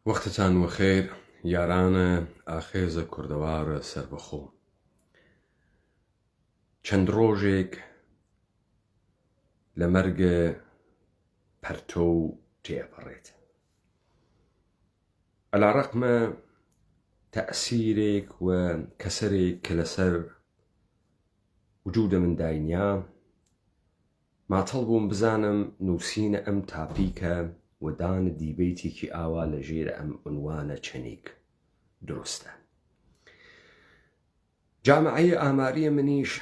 وەختتان وەخێر یارانە ئاخێزە کوردەوارە سەربەخۆ. چەند ڕۆژێک لە مەرگە پەرتۆ و تێپەڕێت. ئەلاڕەقمە تەئسیرێک و کەسەرێک کە لەسەر وجودە من داینیا ماتەڵ بووم بزانم نووسینە ئەم تاپیکە و دانە دیبەیتێکی ئاوا لە ژێر ئەم عنوانە چەنێک دروستە. جامعەیە ئاماریە منیش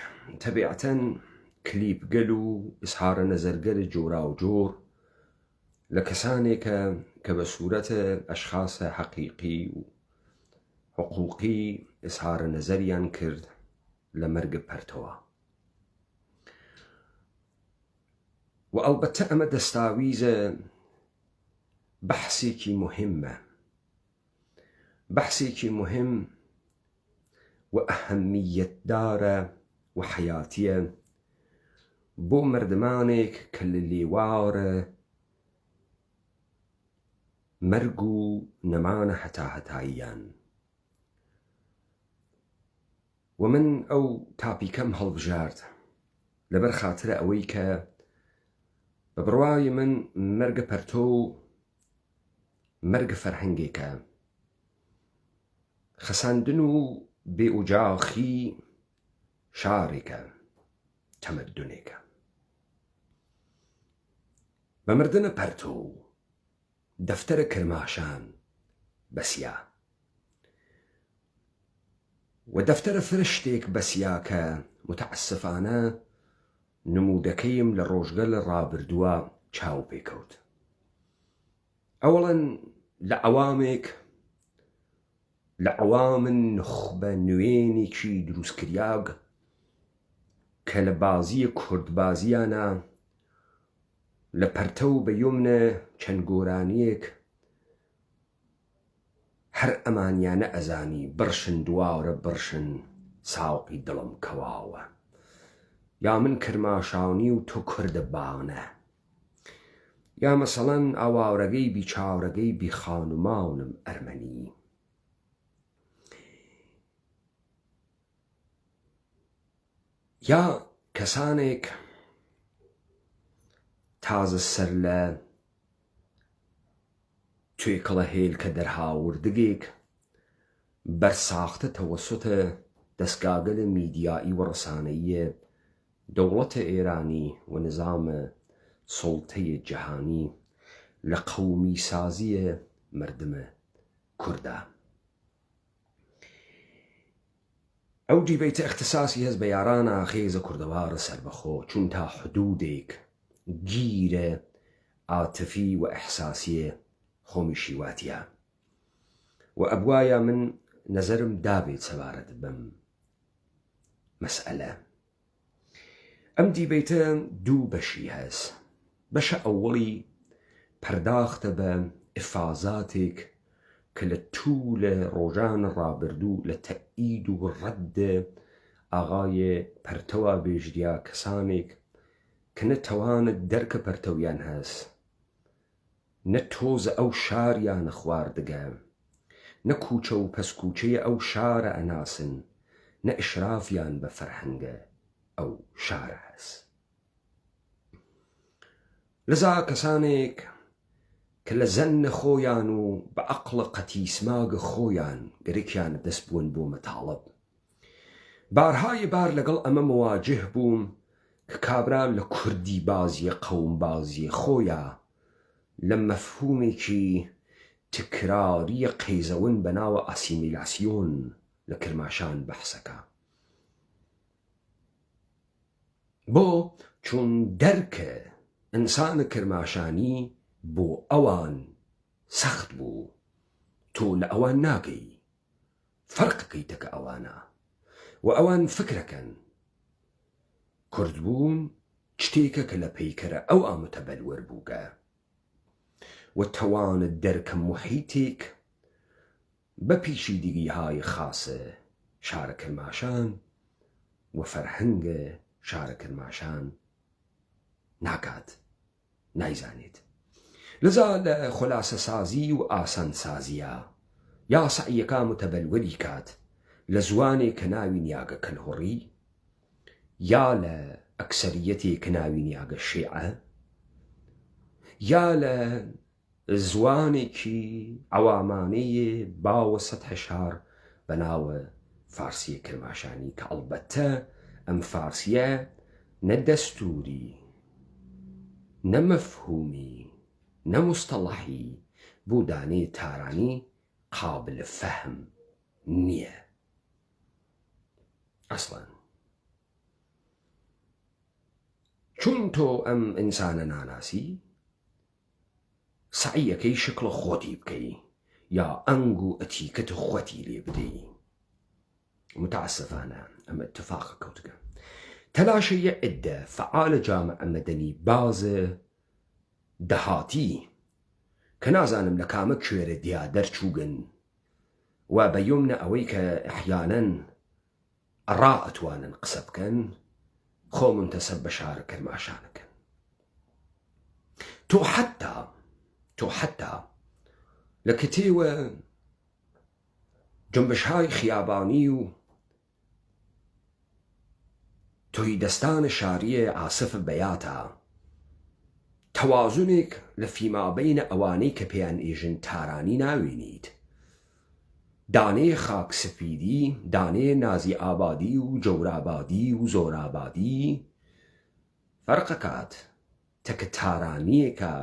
تەبیعەتەن کلیپگەل و ئیزهارە نەزەرگەرە جۆرا و جۆر لە کەسانێکە کە بە سوورەتە ئەشخاصە حەقیقی و حقوقی ئیزهارە نەزەریان کرد لە مەرگە پەرتەوە. و ئەلبەتە ئەمە دەستاویزە بەحسێکی مهمە، بەحسێکی مهم و ئەهەمیەتدارە و حەیاتیە بۆ مردمانێک کە لە لێوارە مەرگ و نەمانە هەتاهەتاییان. و من ئەو تاپیکەم هەڵبژارد لەبەر خاترە ئەوەی کە بە بڕوای من مەرگە پەرتۆ مەرگە فەرهەنگێکە، خەساندن و بێئوجاخی شارێکە، تەمەدونێکە. بە مردنە پەرتۆ دەفتەرە کرماشان بەسیا و دەفتەرە فرشتێک بەسیا کە متعسفانە نمودەکەیم لە ڕۆژگەل ڕابردووە چاو پێکەوت. ئەوڵەن لە ئەوامن نخبە نوێنێکی دروستکریاگ کە لە بازیە کوردبازیانە لە پەرتە و بە یۆمنە چەند گۆرانیەک هەر ئەمانیانە ئەزانی بڕشن دوارە بڕشن ساوقی دڵم کەواوە، یا من کرماشانی و تۆ کوردە بانە، یا مەسەڵەن ئاواورەگەی بیچاورەگەی بیخانومانم ئەرمەنی. یا کەسانێک تازە سەر لە توێکڵە هێل کە دەرهاوردگێک بەرساختە تەوەسوتە دەستگاگە لە میدیایی و ڕەسانەییە دەوڵەتە ئێرانی و نظامە سڵتەیە جەهانی لە قەومی سازیە مردمە کوردە. ئەو دیبەیتە اختصاسی هەست بە یارانە ئاخێزە کوردەوارە سەربەخۆ، چون تا حدودێک گیرە عاتفی و ئەحساسیە خۆمی شیواتیە و ئەبوایە من نەزەرم دابێت سەبارەت بەم مەسئلە. ئەم دیبەیتە دوو بەشی هەست. بەشە ئەوڵی پەرداختە بە ئیفازاتێک کە لە توولە ڕۆژانە ڕابردوو لە تەئید و ڕەددە ئاغایە پەرتەوە بێژریا کەسانێک کە نەتەوانت دەرکە پەرتەویان هەست، نە تۆزە ئەو شاریانە خواردگە، نە کوچە و پەسکوچەیە ئەو شارە ئەناسن، نە ئشرافیان بە فەرهەنگە ئەو شارە هەست. لەذا کەسانێک کە لە زەنە خۆیان و بە عەقڵە قەتیسماگە خۆیان گەرەکیانە دەست بوون بۆ مەتاڵب. بارهای بار لەگەڵ ئەمە مواجه بووم کە کابرا لە کوردی بازیە قەوم بازیە خۆیە لە مەفهومێکی تکراریە قەیزەون بەناوە ئاسیمیلاسیۆن لە کرماشان بەحسەکە. بۆ چون دەرکە ئینسانە کرماشانی بۆ ئەوان سەخت بوو، تۆ لە ئەوان ناگەی، فەرقەکەیتەکە ئەوانە و ئەوان فکرەکەن. کوردبوون شتێکە کە لە پەیکەرە ئەو ئامتەبەلوەر بووگە و تەوانت دەرکە موحیتێک بە پیشیدگیهای خاسە شارە کرماشان و فەرهەنگە شارە کرماشان ناکات، نایزانێت. لذا لە خولاسە سازی و ئاسان سازیە یا سعیەکە متەبەلوەری کات لە زوانێک کە ناوی نیاگە کەلهۆڕی یا لە ئەکسەریەتێک کە ناوی نیاگە شیعە یا لە زوانێکی ئەوامانەیە باوە سەد هەشار بەناوە فارسیە کرماشانی کە ئەڵبەتە ئەم فارسیە نە دەستوری نە مەفهومی نە مستەڵەحی بۆ دانەی تارانی قابل فەهم نییە ئەسڵەن. چون تۆ ئەم ئینسانە ناناسی سعیەکەی شکڵە خۆتی بکەی یا ئەنگ و ئەتیکەت خۆتی لێ بدەی. متعسفانە ئەمە اتفاقە کەوتگە تەلاشەیە عدە فعالە جامعە مەدەنی بازە دەهاتی کە نازانم لە کامە کوێرە دیا دەرچووگن و بە یومنە ئەوەی کە ئەحیانەن ئەڕا ئەتوانن قسە بکەن خۆ منتەسەب بە شارە کرماشانەکەن. تۆ حەتا لە کتێوە جنبشهای خیابانی و تۆی دەستانە شاریە ئاسف بەیاتە تەوازونێک لە فیمابەینە ئەوانەی کە پێیان ئێژن تارانی ناوێنیت. دانەیە خاکسپیدی، دانەیە نازی ئابادی و جەورابادی و زۆرابادی فەرقەکات تەکە تارانیەکە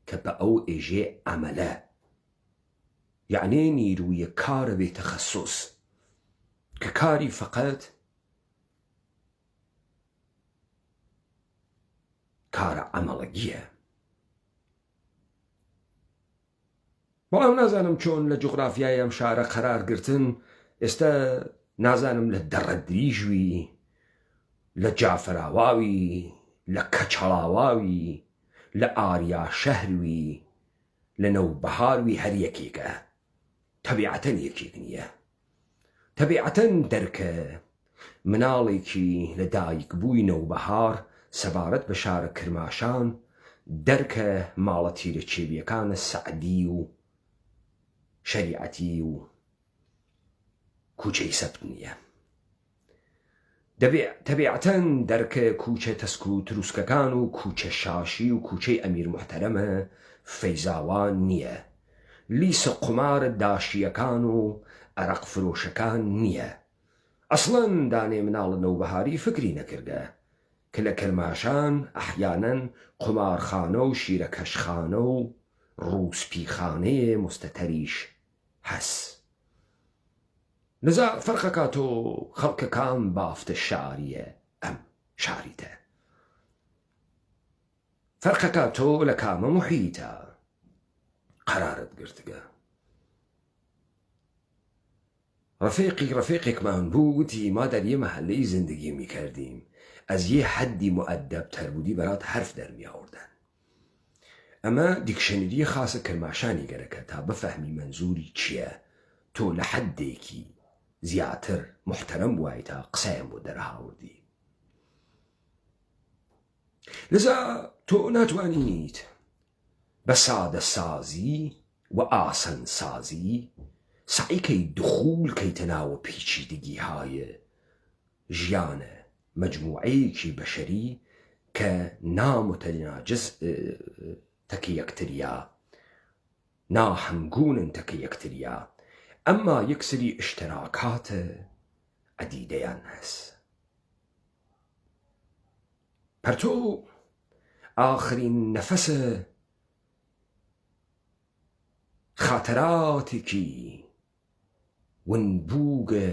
کە بە ئەو ئێژێ ئەمەلە یعنی نیرویە کارە بێ تەخەسوس کە کاری فقط کارە ئەمەڵەگیە. بەڵام نازانم چۆن لە جوغرافیای ئەم شارە قەرار گرتن ئێستا نازانم لە دەڕەدریژوی لە جافراواوی لە کەچەڵاواوی لە ئاریا شەهروی لە نەوبەهاروی هەر یەکێکە تەبیعەتەن یەکێک نییە. تەبیعەتەن دەرکە مناڵێکی لە دایک بووی نەوبەهار سەبارەت بە شارە کرماشان دەرکە ماڵە تیرە چێبیەکانە سەعدی و شەریعەتی و کوچەی سەبت نییە. تەبیعەتەن دەرکە کوچە تەسک و تروسکەکان و کوچە شاشی و کوچەی ئەمیر محتەرەمە فەیزاوان نییە. لیسە قمارە داشیەکان و عەرەق فرۆشەکان نییە. ئەسڵەن دانێ مناڵە نەوبەهاری فکری نەکردە کە لە کرماشان ئەحیانەن قمارخانە و شیرەکەشخانە و ڕووسپیخانەیە مستەتەریش هەس. لذا فەرقەکە تۆ خەڵکەکان بافتە شاریە ئەم شاریتە. فەرقەکە تۆ لە کامە محیتە قەرارت گرتگە. ڕەفیقێکمان بوو وتی ما در یه محلهی زندگی میکردیم از یه حدی مؤدب تر بودی برات حرف در می آوردن. اما دیکشنری خاص کرماشانی گرکه تا بفهمی منظوری چیه تۆ لە حەدێکی زیاتر محتەرەم بووای تا قسەیان بۆ دەرهاوردی. لذا تۆ ناتوانیت بە سادە سازی و ئاسان سازی سعیکەی دخول کەیتە ناوە پیچیدگیهای ژیانە مەجموعەیەکی بەشەری کە نامتەناجز تەکە یەکتریە ناهەمگونن تەکە یەکتریە ئەمما یەکسری ئشتراکاتە عەدیدەیان هەست. پەرتۆ ئاخرین نەفەسە خاتراتێکی ونبووگە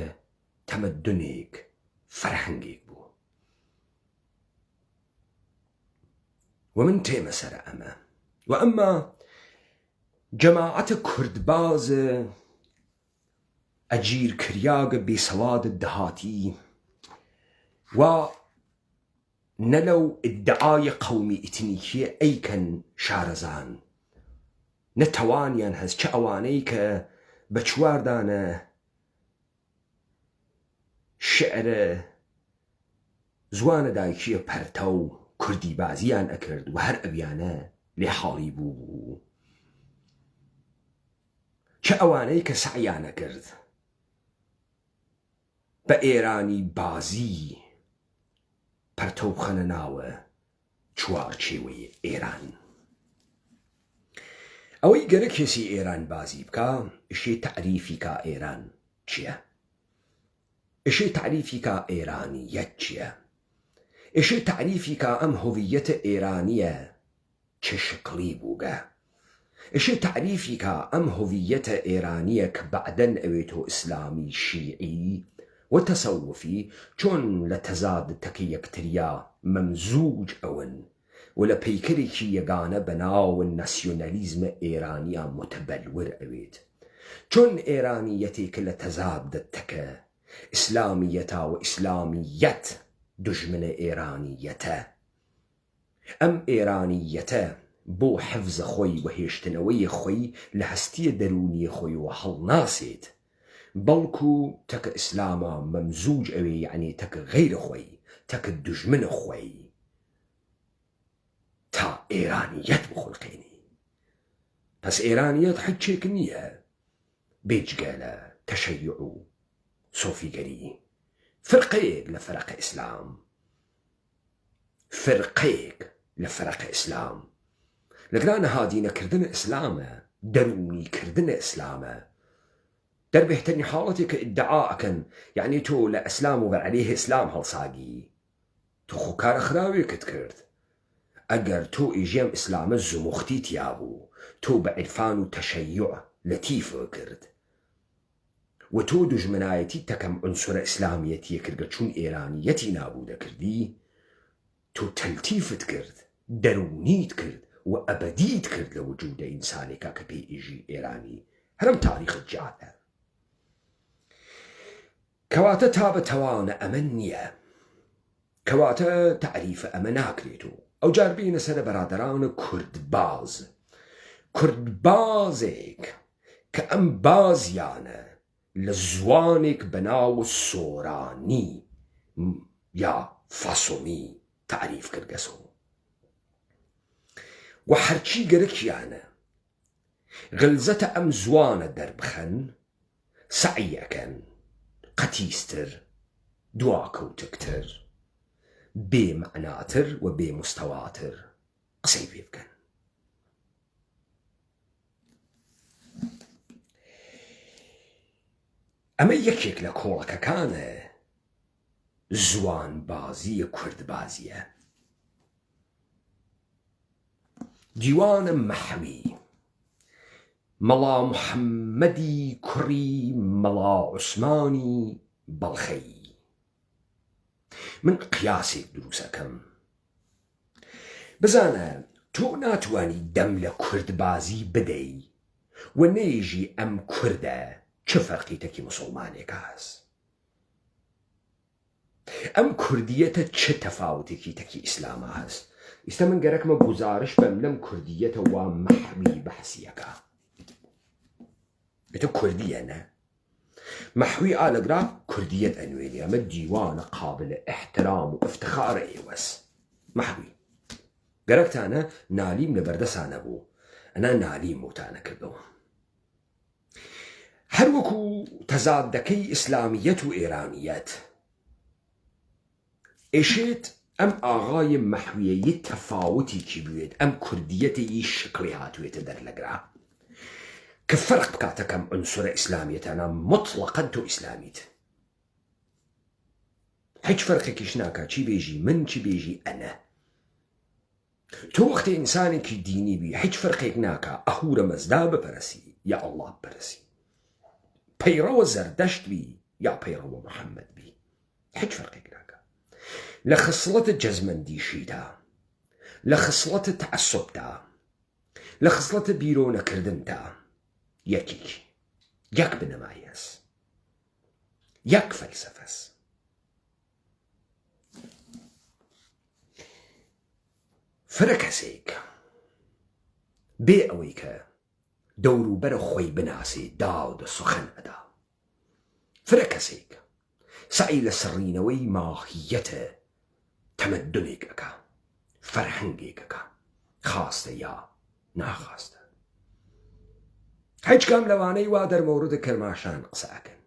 تەمەدونێک فەرهەنگێک بوو و من تێمە سەرە ئەمە و ئەمما جەماعەتە کوردبازە ئەگیرکریاگە بێسەوادە دەهاتی و نەلەو ئیدعای قەومی ئیتنیکیە ئەیکەن شارەزان نەتەوانیان هەست چە ئەوانەی کە بە چواردانە شعرە زوانە دایکیە پەرتە و کوردی بازیان ئەکرد و هەر ئەویانە لێ حاڵی بوو کە ئەوانەی کە سعیانە کرد بە ئێرانی بازی پەرتەو بخەنە ناوە چوارچێوەی ئێران. ئەوەی گەرە کێسی ئێران بازی بکە ئشێ تعریفی کا ئێران چییە؟ ئشێ تعریفی کا ئێرانیەت چییە؟ ئشێ تعریفی کا ئەم هۆڤیەتە ئێرانیە چه شکلی بووگە؟ ئشێ تعریفی کا ئەم هۆڤیەتە ئێرانیە کە بەعدەن ئەوێتۆ ئیسلامی شیعی و تەسەوفی چۆن لە تەزاد تەکە یەکتریا مەمزوج ئەون و لە پەیکەرێکی یەگانە بەناو ناسیۆنەلیزمە ئێرانیە متبەلور ئەوێت، چۆن ئێرانیەتێکە لە تەزاد تەکە ئیسلامیەتە و ئیسلامیەت دژمنە ئێرانیەتە. ئەم ئێرانیەتە بۆ حەفزە خۆی و هێشتنەوەی خۆی لە هەستیە دەرونیە خۆی و هەڵناسێت، بەڵکو تەکە ئیسلامە مەمزوج ئەوێ، یعنی تەکە غەیرە خۆی، تەکە دژمنە خۆی تا ئێرانیەت بخڵقێنی. پس ئێرانیەت حچێک نییە بێجگە لە تەشەیع و سۆفیگەری، فرقەیەک لە فەرەقە ئیسلام، فرقەیەک لە فەرەقە ئیسلام، لەگرانە هادینەکردنە ئیسلامە، دەرونیکردنە ئیسلامە. دەربێترین حاڵەتێک کە ئیدعا ئەکەن یعنی تۆ لە ئیسلام و بەرعەلەیه ئیسلام هەڵساگی، تۆ خۆ کارە خراوێکت کرد. ئەگەر تۆ ئیژێم ئیسلامە زموختی تیا بوو، تۆ بە عیرفان و تەشەیع لەتیفە کرد و تۆ دژمنایەتی تەکەم عنسورە ئیسلامیەتیە کردگە چون ئێرانیەتی نابوو دەکردی، تۆ تەلتیفت کرد، دەرونیت کرد و ئەبەدیت کرد لە وجودە ئینسانێکا کە پێی ئیژی ئێرانی، هەرم تاریخت جادە. کەواتە تا بەتەوانە ئەمە نییە، کەواتە تعریفە ئەمە ناکرێتەوە. ئەو جار بینە سەرە بەرادەرانە کوردباز، کوردبازێک کە ئەم بازیانە لە زوانێک بەناو سۆرانی یا فاسۆمی تعریف کردگەسەوە و هەرچی گەرەکیانە غلزەتە ئەم زوانە دەربخەن، سعیەکەن قەتیستر، دواکەوتکتر، بێمەعناتر و بێمستەواتر قسەی پێ بکەن. ئەمە یەکێک لە کۆڵەکەکانە زوان بازیە کوردبازیە. دیوانە مەحوی مەڵا محەممەدی کوڕی مەڵا عوسمانی بەڵخەی. من قیاسێک دروستەکەم، بزانە تۆ ناتوانی دەم لە کوردبازی بدەی و نێژی ئەم کوردە چه فەرقی تەکی مسلمانێکە هەست، ئەم کوردیەتە چه تەفاوتێکی تەکی ئیسلامە هەست. ئیستا من گەرەکمە گوزارش بەم لەم کوردیەتە وا مەحوی بەحسیەکە. ئێتە کوردیە نە مەحوی ئالەگرا کوردیەت ئەنوێنی، ئەمە دیوانە قابلە احترام و افتخارە ئێوەس. مەحوی گەرەکتانە نالیم لە بەردەسانە بوو، ئەنا نالیم بۆتانە کردەوە. هەر وەکو تەزادەکەی ئیسلامیەت و ئێرانیەت ئێشێت ئەم ئاغای مەحویەیە تەفاوتێکی بوێت، ئەم کوردیەتەی شکڵی هاتوێتە دەرلەگرا کە فەرق بکاتەکەم عنسورە ئیسلامیەتانە مطلقاً تۆ ئیسلامیت، هیچ فەرقێکیش ناکا چی بێژی من چی بێژی ئەنە. تۆ وەختێ ئینسانێکی دینی بی هیچ فەرقێک ناکا ئەهورە مەزدا بپەرسی یا ئەڵڵا بپەرسی، پەیڕەوە زەردەشت بی یا پەیڕەوە محەممەد بی، هیچ فەرقێک ناکا. لە خصڵەتە جەزمەندیشیدا، لە خصڵەتە تەعەسسوبدا، لە خصڵەتە بیرۆنەکردندا یەکێکی، یەک بنەمایەس، یەک فەلسەفەس. فرە کەسێک بێ ئەوەی کە دەوروبەرە خۆی بناسێ داود سخەن ئەدا، فرە کەسێک سعی لە سڕینەوەی ماهیەتە تەمەدونێک ئەکا، فەرهەنگێک ئەکا، خاستە یا ناخاستە. هیچ کام لەوانەی وا دەرمەورد کەرماشان قسەکەن،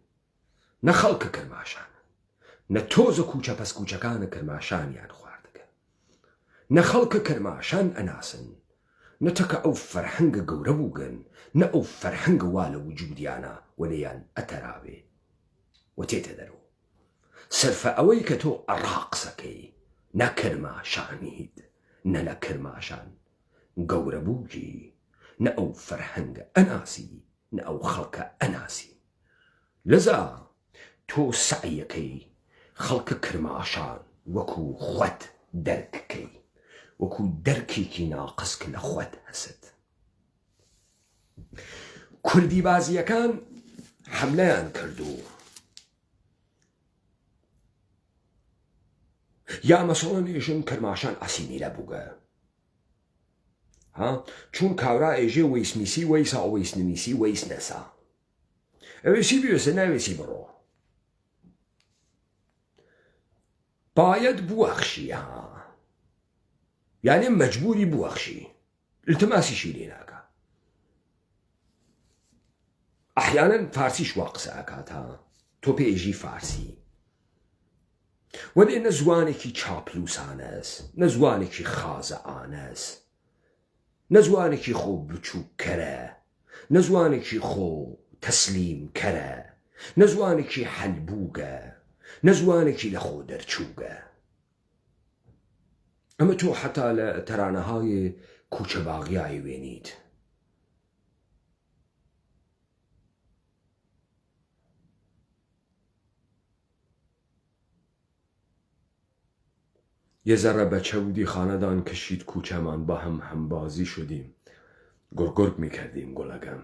نە خەڵکە کەرماشان، نە تۆزە کوچە پەس کوچەکانە کەرماشانیان خواردەکەن، نە خەڵکە کەرماشان ئەناسن، نە تەکە ئەو فەرهەنگە گەورە بووگەن، نە ئەو فەرهەنگە وا لە وجودیانە وەلەیان ئەتەراوێ و تێتە دەرەوە. سەرفە ئەوەی کە تۆ ئەڕاقسەکەی نە کەرماشانیت، نە لە کەرماشان گەورە بووکی، نە ئەو فەرهەنگە ئەناسی، نە ئەو خەڵکە ئەناسی. لەذا تۆ سعیەکەی خەڵکە کرماشان وەکو خوەت دەرکەکەی، وەکو دەرکێکی ناقص کە لە خوەت هەست. کوردی بازیەکان حەملەیان کردو، یا مەسەڵەن ئێژن کەرماشان ئەسینیرە بووگە، چون کاورا ئێژێ وەیسمیسی وەیسا وەیسنمیسی وەیس نەسا ئەوێسی بوێسە ناوێسی بڕۆ باید بوەخشی، یعنی مەجبوری بوەخشی، التماسیشی لێ ناکە. ئەحیانەن فارسیش وا قسە ئەکاتە، تۆ پێژی فارسی، وەلێ نە زوانێکی چاپلوسانەس، نە زوانێکی خازەئانەس، نە زوانێکی خۆ بچووکەرە، نە زوانێکی خۆ تەسلیمکەرە، نە زوانێکی هەلبووگە، نە زوانێکی لە خۆ دەرچووگە. ئەمە تۆ حتا لە تەرانەهای کوچە باغیایی وێنیت. یه ذره بچه بودی خاندان کشید کوچه‌مان، با هم همبازی شدیم، گرگ میکردیم گلگم.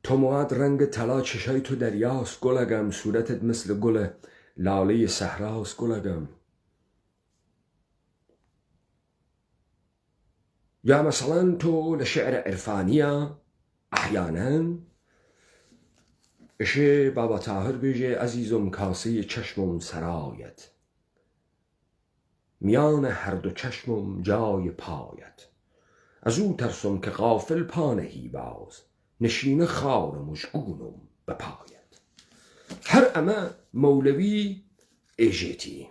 تو مواد رنگ طلا، چشای تو دریاست گلگم، صورتت مثل گل لاله صحراست گلگم. یا مثلا تو لشعر عرفانیه احیانا اشه بابا طاهر بیجه عزیزم کاسه چشمم سرایت، میان هر دو چشمم جای پایت، از او ترسم که غافل پا نهی باز، نشینه خار مژگونم به پایت. هر اما مولوی ایجیتی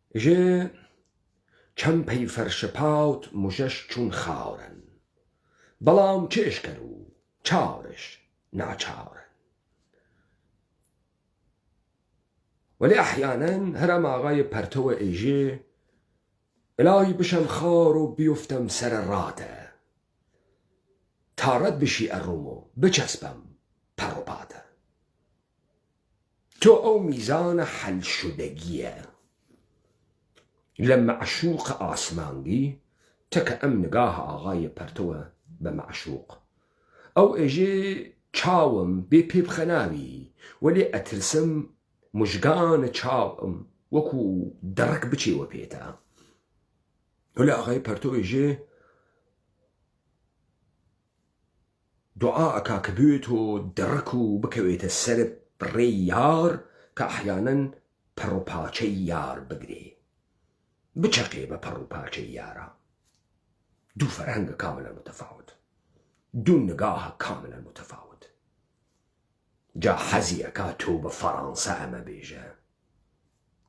ایجه چند پی فرش پاوت مژش چون خارن، بەڵام چێش کەرو چارش ناچارن. ولی احیانا هرم آقای پرتو ایجه الهی بشم خار و بیفتم سر راته، تارت بشی ارومو بچسبم پر و پاته. تو او میزان حل شدگیه لمعشوق آسمانگی تک ام نگاه آقای پرتو بمعشوق. او ایجه چاوم بی پیب خناوی ولی اترسم مژگان چاوم وەکو دەڕک بچێوە پێێتە. ولی ئاغای پەرتۆ ئێژێ دوعا ئەکا کە بوێت و دەڕک و بکەوێتە سەر بڕێی یار کە ئەحیانەن پەڕوپاچەی یار بگرێ، بچەقێ بە پەڕوپاچەی یارە. دوو فەرهەنگە کاملا متفاوت، دوو نگاهە کاملا متفاوت. جا حەزی ئەکا تۆ بە فەڕەنسا ئەمە بێژە،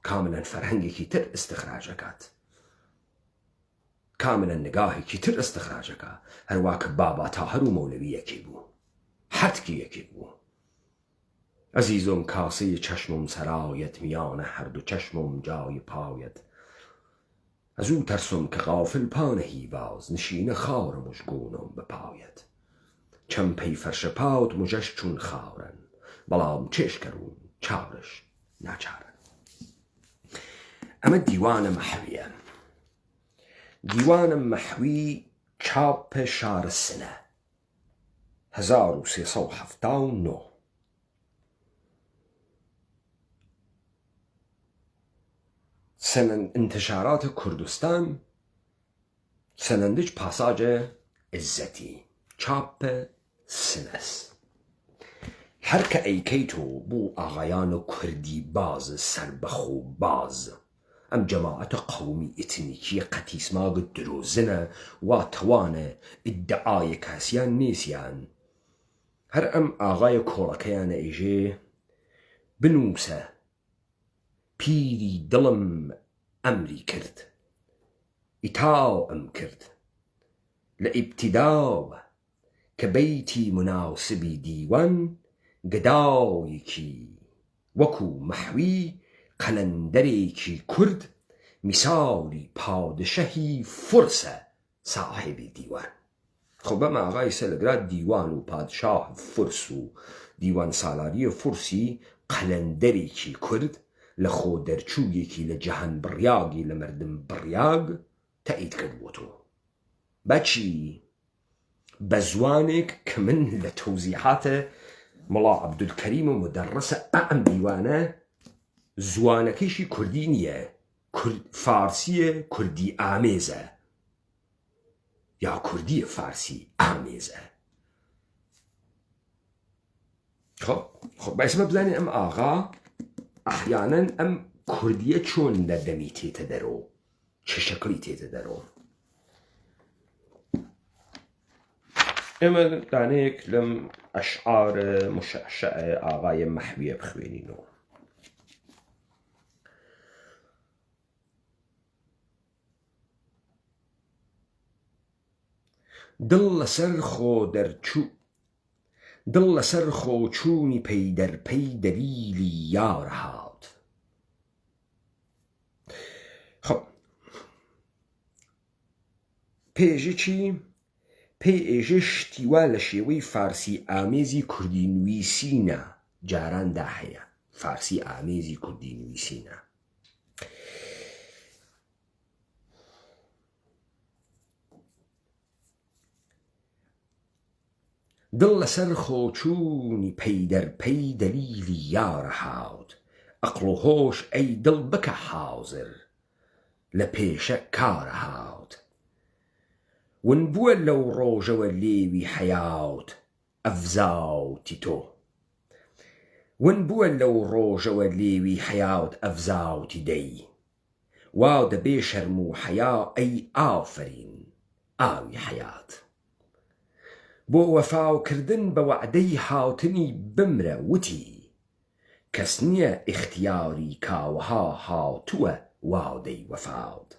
کاملا فەرهەنگێکی تر استخراج ئەکات، کاملا نگاهێکی تر استخراج ئەکا. هەروە کە بابا تاهەر و مەولەوی یەکێ بوو، حەتکی یەکێ بوو. عەزیزم کاسەی چەشمم سەرایەت، میانە هەردوو چەشمم جای پایەت. از او ترسم که غافل پا نهی باز، نشینە خاڕە مژگونم بە پایەت. چەند پەی فەرشە پاوت مژەش چون خاڕن، بەڵام چێشکەروون چاڕش ناچارن. ئەمە دیوانە مەحویە. دیوانە مەحوی چاپ شارە سنە 1379. سنن انتشارات کوردستان، سنندج پاساژ عزەتی، چاپ سنەس. هەر کە ئەیکەیت و بۆ ئاغایان و کوردی باز سربەخۆ باز ئەم جەماعەتە قەومی ئیتنیکی قەتیسماگت درۆزنە وا تەوانە ئیدعایە کاسیان نێسیان هەر ئەم ئاغایە کۆڵەکەیانە ئێژێ بنووسە پیری دڵم ئەمری کرد ئیتاو ئەم کرد لە ئیبتیداوە کە بەیتی مناسبی دیوان گدایەکی وەکو مەحوی قەلەندەرێکی کورد میساڵی پادشەهی فورسە ساحێبی دیوان. خۆ بەم ئاغای سەلگرا دیوان و پادشاه فورس و دیوان سالاری فورسی قەلەندەرێکی کورد لە خۆ دەرچوویەکی لە جەهان بڕیاگی لە مردم بڕیاگ تەئید کردبووەوە. بەچی بە زوانێک کە من لە تەوزیحاتە مڵا عەبدولکەریم و مدەڕەسە ئەم دیوانە زوانەکەیشی کوردی نییە، فارسیە کوردی ئامێزە یا کوردی فارسی ئامێزە. خۆ بەسمە بزانین ئەم ئاغا ئەحیانەن ئەم کوردیە چۆن دەردەمی تێتە دەرەوە، چه شەکڵی تێتە دەرەوە. ئێمە دانەیەک لەم ئەشعارە مشەعشەعە ئاغایە مەحویە بخوێنینەوە. دڵ لەسەر خۆچوونی پەیدەرپەی دەلیلی یار هات. خۆ پێژە چی؟ پێی ئێژە شتیوا لە شێوەی فارسی ئامێزی کوردی نوویسینە جاراندا هەیە، فارسی ئامێزی کوردی نوویسینە. دڵ لەسەر خۆچوونی پەیدەرپەی دەلیلی یارە هاوت، ئەقڵ و هۆش ئەی دڵ بکە حازر لە پێشە کارە هاوت. ون بووە لەو ڕۆژەوە لێوی حەیاوت ئەفزاوتی تۆ، ون بووە لەو ڕۆژەوە لێوی حەیاوت ئەفزاوتی دەی، وا دەبێ شەرم و حەیا ئەی ئافرین ئاوی حەیات. بۆ وەفاوکردن بە وەعدەی هاتنی بمرە وتی، کەس نییە ئیختیاری کاوەها هاتووە وادەی وەفات.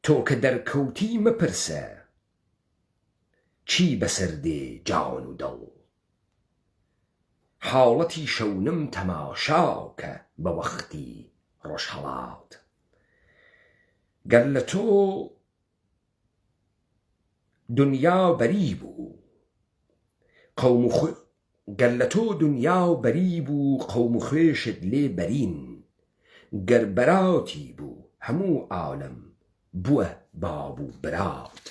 تۆ کە دەرکەوتی مەپرسە چی بەسەر دێ جان و دڵ، حاڵەتی شەونم تەماشاکە بە وەختی ڕۆژهەڵات. گەر لە تۆ دنیا بەری بوو گەر لە تۆ دنیا بەری بوو قەوم و خوێشت لێ بەرین، گەر بەراتی بوو هەموو عالەم بووە باب و برات.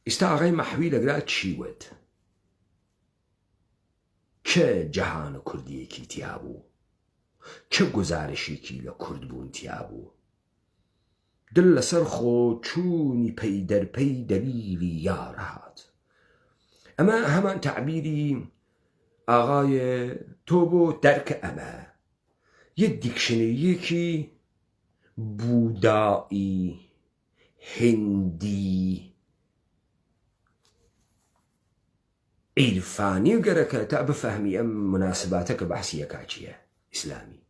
ئێستا ئاغای مەحوی لەگرا چی وت؟ چه جەهانە کوردیەکی تیا بوو، چه گزارشێکی لە کوردبوون تیا بوو. دڵ لەسەر خۆچوونی پەیدەرپەی دەلیلی یار هات. ئەمە هەمان تعبیری ئاغایە تۆ بۆ دەرکە ئەمە یەک دیکشنەریەکی بوودایی هندی عیرفانی گەرەکە تا بفەهمی ئەم مناسباتە کە بەحسی یەکا چییە ئیسلامی.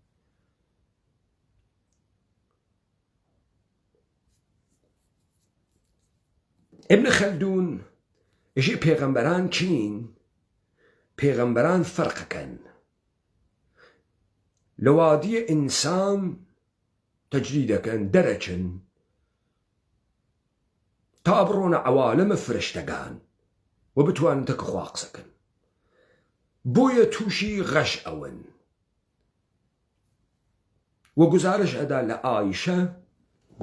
ابن خەلدون ئێژێ پێغەمبەران چین؟ پێغەمبەران فەرقەکەن لە وادیە ئینسان تەجری دەکەن دەرەچن تا بڕۆنە عەوالەمە فرشتەکان و بتوانن تەکە خوا قسەکەن. بۆیە تووشی غەش ئەون و گزارش ئەدا لە ئایشە،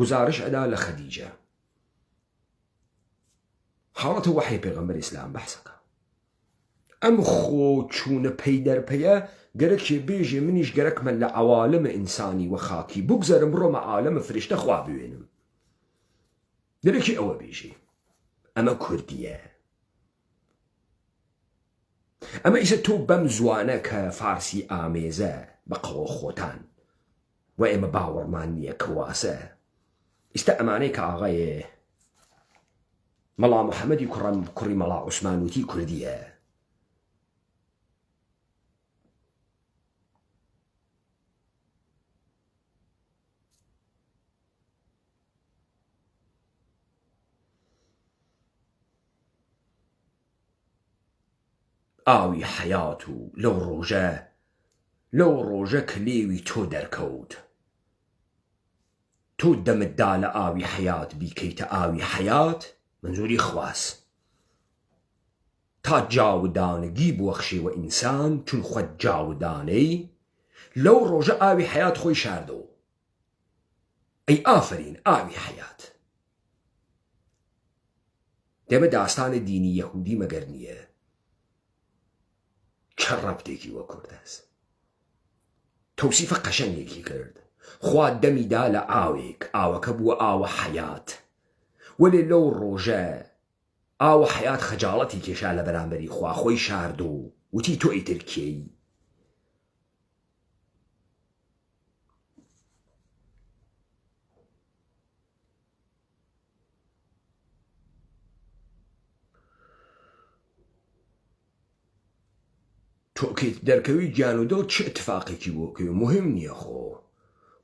گزارش ئەدا لە خەدیجە. حاڵەتە وەحی پێغەمبەر ئیسلام بەحسەکە. ئەم خۆچوونە پەیدەرپەیە گەرەکێ بێژێ منیش گەرەکمە لە عەوالەمە ئینسانی و خاکی بگزەرم بڕۆمە عالەمە فریشتە خوا بوێنم. گەرەکی ئەوە بێژێ ئەمە کوردیە. ئەمە ئیسە تۆ بەم زوانە کە فارسی ئامێزە بە قەوە خۆتان و ئێمە باوەڕمان نییە کەواسە ئیستا ئەمانەی کە ئاغایێ مەڵا محەممەدی کوڕی مەڵا عوسمانوتی کوردیە ئاوی حەیات و لەو ڕۆژە کلێوی تۆ دەرکەوت تۆ دەمتدا لە ئاوی حەیات بیکەیتە ئاوی حەیات منزوری خواست تا جاودانگی بوەخشێوە ئینسان چون خۆت جاودانەی لەو ڕۆژە ئاوی حەیات خۆی شاردەوە ئەی ئافرین ئاوی حەیات دێمە داستانە دینی یەهودی مەگەر نییە چە ڕەبتێکی وە کوردەست تەوسیفە قەشەنگێکی کرد خوا دەمیدا لە ئاوێک ئاوەکە بووە ئاوە حەیات وەلێ لەو ڕۆژە ئاوە حەیات خەجاڵەتی کێشا لە بەرامبەری خوا خۆی شارد و وتی تۆ ئیتر کێی تۆکێت دەرکەوی گیان و دڵ چ اتفاقێکی بۆ کەوێ مهم نییە خۆ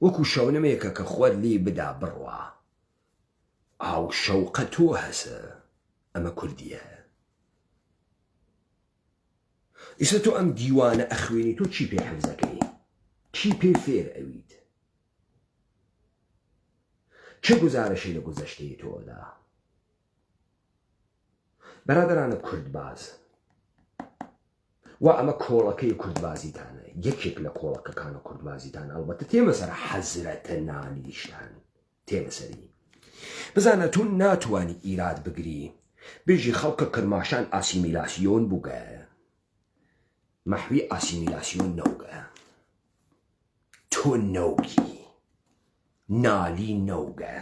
وەکو شەونەمێکە کە خۆر لێ بدا بڕوا ئاو شەوقە تۆ هەسە ئەمە کوردیە ئیسە تۆ ئەم دیوانە ئەخوێنی تۆ چی پێ حەفزەکەی چی پێ فێر ئەویت چه گزارشی لە گوزەشتەی تۆدا بەرادەرانە کوردباز و ئەمە کۆڵەکەی کوردبازیتانە یەکێک لە کۆڵەکەکانە کوردبازیتان ئەڵبەتە تێمە سەر حەزرەتە نانیشتان تێمە سەری بزانە تۆ ناتوانی ئیراد بگری بێژی خەڵکە کرماشان ئاسیمیلاسیۆن بووگە مەحوی ئاسیمیلاسیۆن نەوگە تۆ نەوگی نالی نەوگە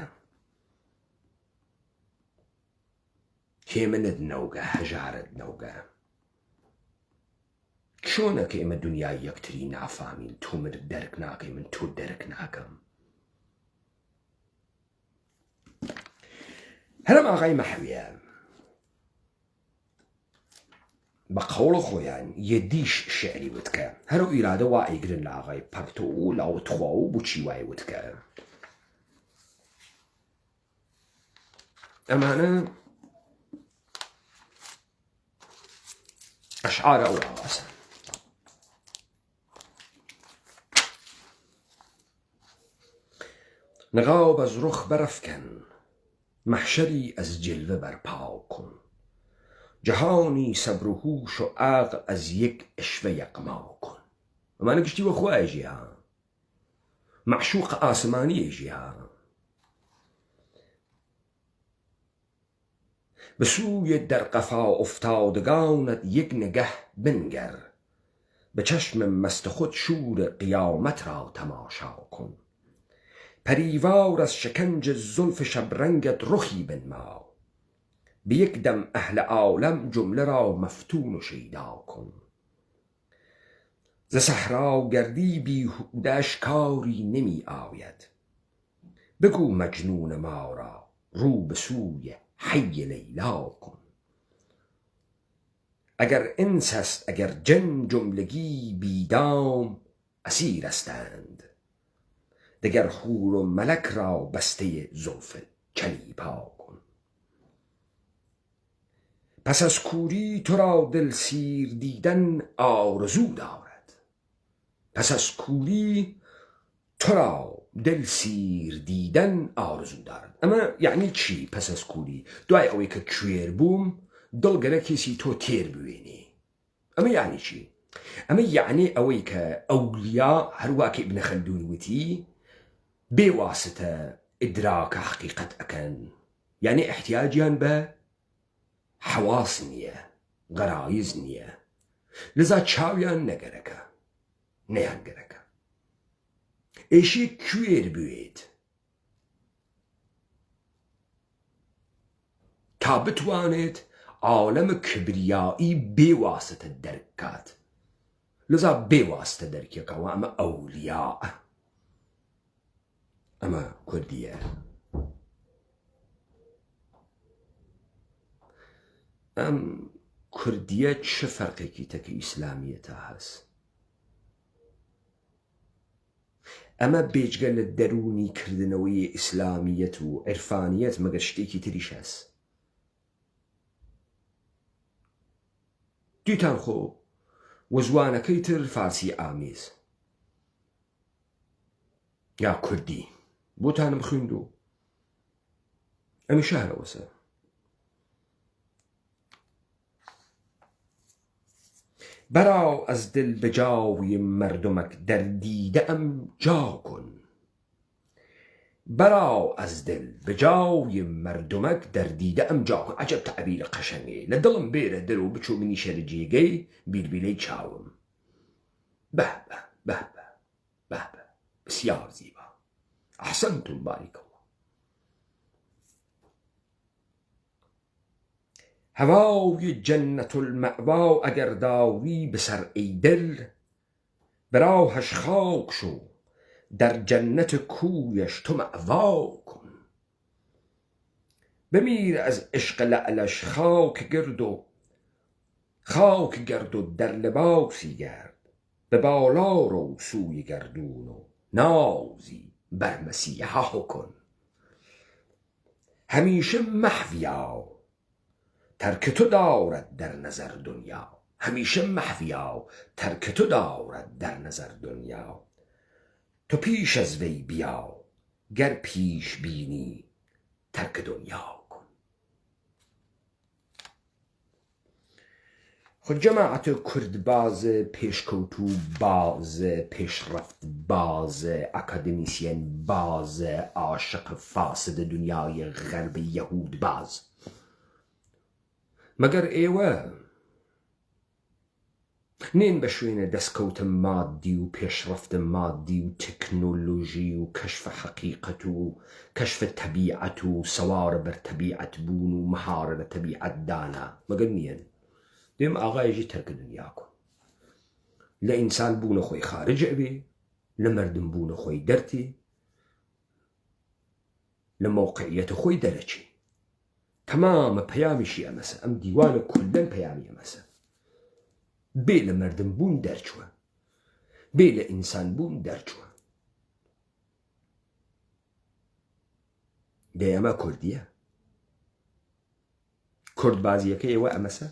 هێمنت نەوگە هەژارت نەوگە چۆنە کە ئێمە دنیای یەکتری نافامین تۆ من دەرک ناکەی من تۆ دەرک ناکەم هەرم ئاغای مەحویە بە قەوڵە خۆیان یەدیش شعری وتکە هەرو ئیرادە وا ئەیگرن لە ئاغای پەرتۆ و لاوتخوا و بچی وای وتکە ئەمانە ئەشعارە ئەو ئاواسە نغاو بەزڕۆخ بەرەفکەن مەحشەری ئەز جلوە بەرپاو کن جەهانی سەبر و هوش و ئاغ ئەز یەک ئشوە یەقماو کن ئەمانە گشتی وە خوایەژی ها مەعشوق ئاسمانیەژی ها بەسوویە دەرقەفا ئوفتاودگانت یەک نگەه بنگەر بە چەشمم مەست خۆت شوور قیامەت را تەماشا کن پەریوار از شکنج زلف شبرنگت رخی بنما به یک دم اهل عالم جمله را مفتون و شیدا کن ز صحرا گردی بیهوده اشکاری نمی آید بگو مجنون ما را رو به سوی حی لیلا کن اگر انس است اگر جن جملگی بیدام اسیر استند دگر حور و ملک را بسته زلف چلیپا کن پس از کوری تو را دل سیر دیدن آرزو دارد پس از کوری تو را دل سیر دیدن آرزو دارد اما یعنی چی پس از کوری دوای ئەوەی کە کوێر بووم دڵگەرە کێسی تۆ تێر بوێنێ ئەمە یعنی چی ئەمە یعنی ئەوەی کە ئەولیا هەروواکە ئیبنە خەلدون وتی بێواسطە ئیدراکە حەقیقەت ئەکەن یعنی احتیاجیان بە حەواس نییە غەرایز نییە لذا چاویان نەگەرەکە نەیانگەرەکە ئێشێ کوێر بوێت تا بتوانێت عالم کبریایی بێواسطە دەرکات لەذا بێواسطە دەرکێکەوە ئەمە ئەولیا ئەمە کوردیە ئەم کوردیە چه فەرقێکی تەکە ئیسلامیەتە هەست ئەمە بێجگە لە دەرونی کردنەوەی ئیسلامیەت و عرفانیەت مەگەر شتێکی تریش هەست دیتان خۆ وەزوانەکەی تر فارسی ئامیز یا کوردی بۆتانم خوێند و ئەمیشە هەرەوەسە بەراو ئەز دل بەجاوی مردمەک دەردیدە ئەم جا کن بەراو ئەز دل بەجاوی مردمەک دەردیدە ئەم جا کن عەجەب تەعبیرە قەشەنگێ لە دڵم بێرە دەرەوە بچوو منیشە لە جێگەی بیربیلەی چاوم بە بسیار زیبا ئەحسەنتم باریکەڵڵا هەواوی جەنەت المەئوا ئەگەر داوی بەسەر ئەی دڵ بەراو هەش خاک شو در جەنەت کویەش تۆ مەئوا کن بمیر ئەز عشق لەعلەش خاک گرد و در لباسی گرد به بالا رو سوی گردون و نازی بر مسیحا کن همیشه محویا ترک تو دارد در نظر دنیا همیشه محویا ترک تو دارد در نظر دنیا تو پیش از وی بیا گر پیش بینی ترک دنیا کن خود جماعت کرد باز پیشکوتو باز پیشرفت باز اکادمیسین باز عاشق فاسد دنیای غرب یهود باز مەگەر ئێوە نین بە شوێنە دەستکەوتە مادی و پێشڕەفتە مادی و تەکنۆلۆژی و کەشفە حەقیقەت و کەشفە تەبیعەت و سەوارە بەر تەبیعەت بوون و مەهارە لە تەبیعەت دانا مەگەر نییەن دێم ئاغایەژی تەرکە دنیا کن لە ئینسان بوونە خۆی خارج ئەبێ لە مردم بوونە خۆی دەرتێ لە مەوقعیەتە خۆی دەرەچێ تەمامە پەیامیشی ئەمەسە ئەم دیوانە کولەن پەیامی ئەمەسە بێ لە مردم بوون دەرچووە بێ لە ئینسان بوون دەرچووە دێ ئەمە کوردیە کورد بازیەکە ئێوە ئەمەسە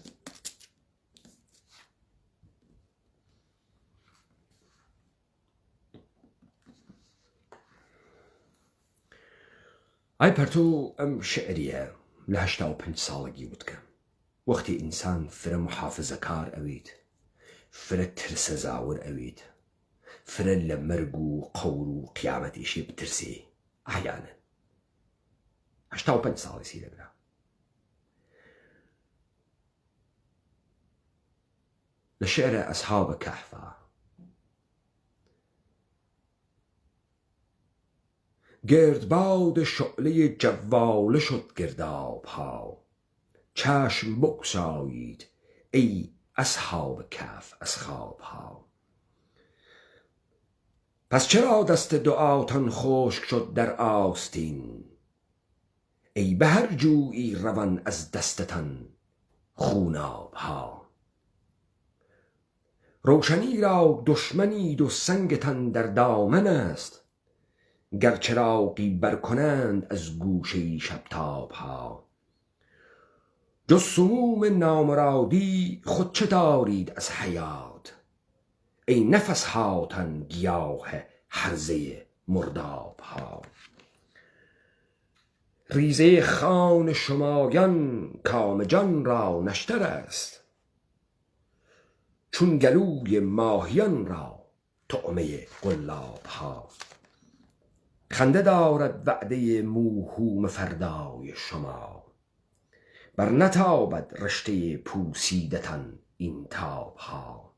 ئای پەرتۆ ئەم شعریە لە 85 ساڵەگی وتکە وەختی ئینسان فرە محافزەکار ئەویت فرە ترسە زاور ئەویت فرە لە مەرگ و قەور و قیامەتیشی بترسێ ئاحیانە 85 ساڵی سی دەگرا لە شعرە ئەسحابە کەحفا گردباد شعله جواله شد گرداب ها چشم بگشایید ای اصحاب کهف از خواب ها پس چرا دست دعاتان خشک شد در آستین ای به هر جویی روان از دستتان خوناب ها روشنی را دشمنید و سنگتان در دامن است گر چراغی برکنند از گوشه شبتاب ها جز سموم نامرادی خود چه دارید از حیات ای نفس هاتن گیاه هرزه مرداب ها ریزه خوان شمایان کام جان را نشتر است چون گلوی ماهیان را طعمه قلاب ها خنده دارد وعده موهوم فردای شما بر نتابد رشته پوسیدتان این تاب ها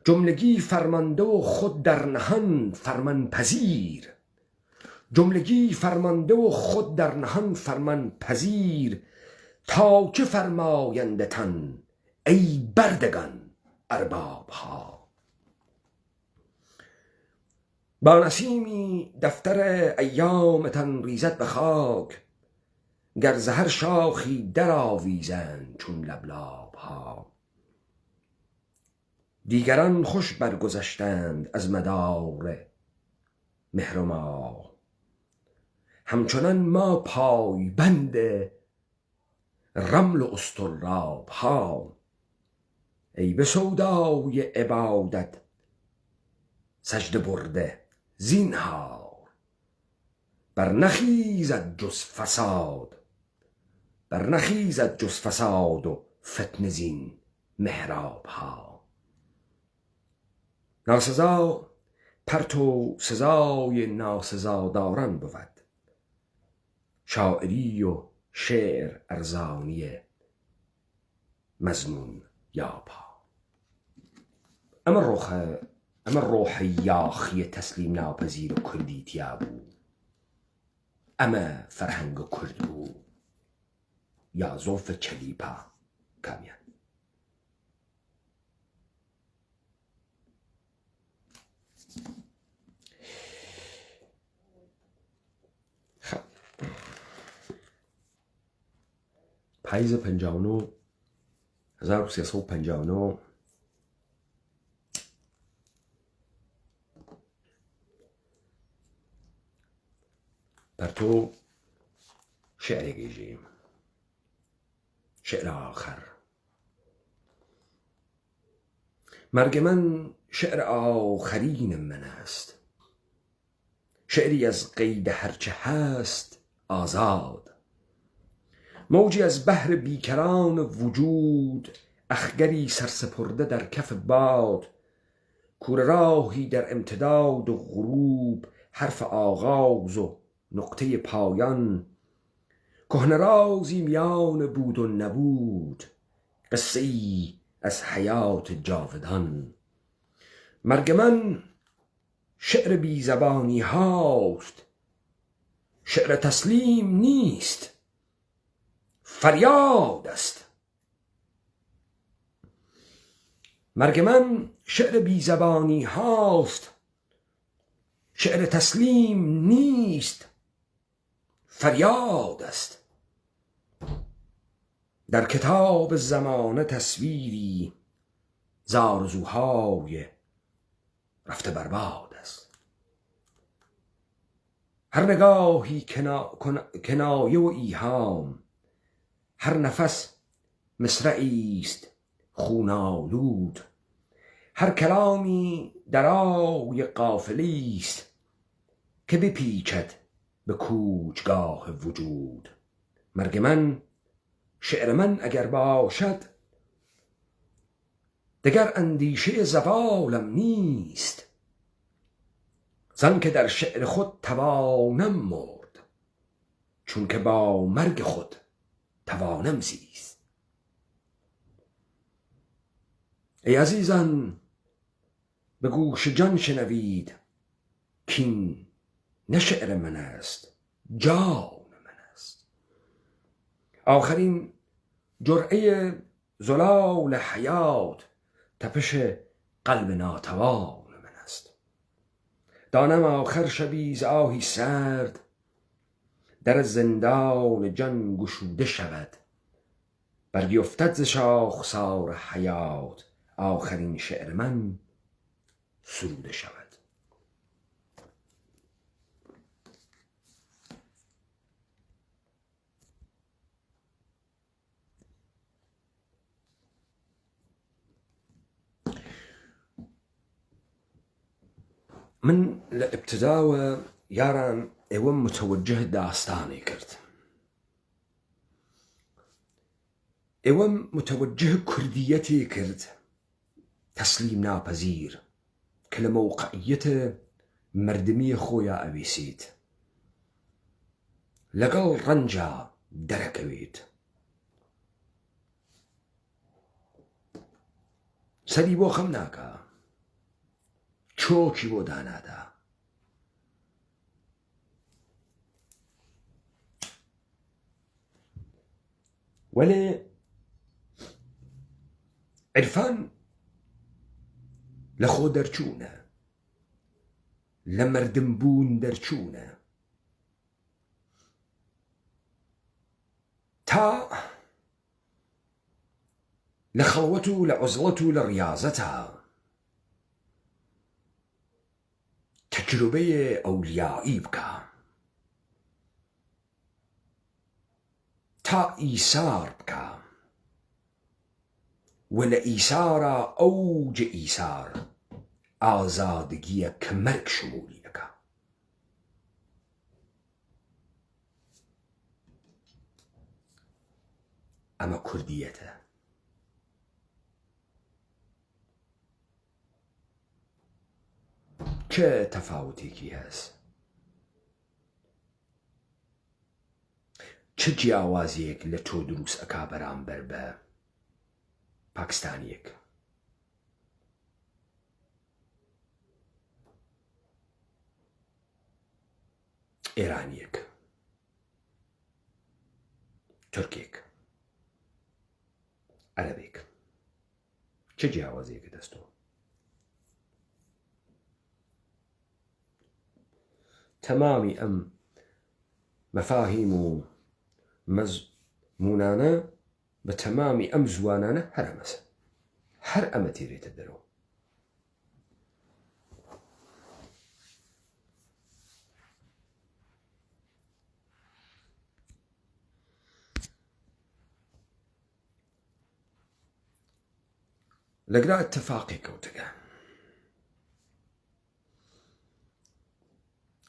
جملگی فرمانده و خود در نهان فرمان پذیر جملگی فرمانده و خود در نهان فرمان پذیر تا چه فرمایندتان ای بردگان ارباب ها. با نسیمی دفتر ایامتان ریزد به خاک، گر ز هر شاخی در آویزند چون لبلاب ها. دیگران خوش برگذشتند از مدار مهر و ماه، همچنان ما پایبند رمل و اسطرلاب ها. ای به سودای عبادت سجده برده زینهار، برنخیزد جز فساد و فتنه زین محراب ها. ناسزا پرت و سزای ناسزاداران بود، شاعری و شعر ارزانی مضمون یاب ها. اما روح یاخی تسلیم ناپذیر و کردیتیا بود، اما فرهنگ کرد بود یا زلف چلیپا کامیان. خب پاییز 59 1359 بر تو شعر گیجیم، شعر آخر. مرگ من شعر آخرین من است، شعری از قید هرچه هست آزاد. موجی از بحر بیکران وجود، اخگری سرسپرده در کف باد. کوره راهی در امتداد و غروب، حرف آغاز و نقطه پایان. کهنه رازی میان بود و نبود، قصه ای از حیات جاودان. مرگ من شعر بی زبانی هاست، شعر تسلیم نیست فریاد است. مرگ من شعر بی زبانی هاست، شعر تسلیم نیست فریاد است. در کتاب زمانه تصویری ز آرزوهای رفته برباد است. هر نگاهی کنایه و ایهام، هر نفس مصرعی است خون آلود. هر کلامی درای قافله است که بپیچد به کوچگاه وجود. مرگ من شعر من اگر باشد، دگر اندیشه زوالم نیست. زان که در شعر خود توانم مرد، چون که با مرگ خود توانم زیست. ای عزیزان به گوش جان شنوید، کین نه شعر من است جان من است. آخرین جرعه زلال حیات، تپش قلب ناتوان من است. دانم آخر شبی ز آهی سرد، در زندان جان گشوده شود. برگی افتد ز شاخسار حیات، آخرین شعر من سروده شود. من لابتداء یاران ایوم متوجه داستانی کرد، ایوم متوجه کردیتی کرد تسلیم ناپذیر که لموقعیت مردمی خویا اویسید. لقل رنجا درکوید، سری بو خم ناکا، چوکی بو دانادا. ولی عرفان لخۆ دەرچوونە، لە مردمبوون دەرچوونە، تا لە خەڵوەت و لە عوزڵەت و لە ڕیاضەتە تەجروبەیە ئەولیایی بکە، تا ئیسار بکە، و لە ئیسارە ئەوجە ئیسار ئازادگیە کە مەرگ شمولی دەکا. ئەمە کوردیەتە. چه تەفاوتێکی هەست؟ چه جیاوازیەک لە تۆ دروست ئەکا بەرامبەر بە پاکستانیەک؟ ئێرانیەک، تورکێک، عەرەبێک، چه جیاوازیەکە دەستۆ؟ تەمامی ئەم مەفاهیم و مەزمونانە بە تەمامی ئەم زوانانە هەر ئەمەسە، هەر ئەمە تێرێتە دەرەوە. لەگرا اتفاقی کەوتەکە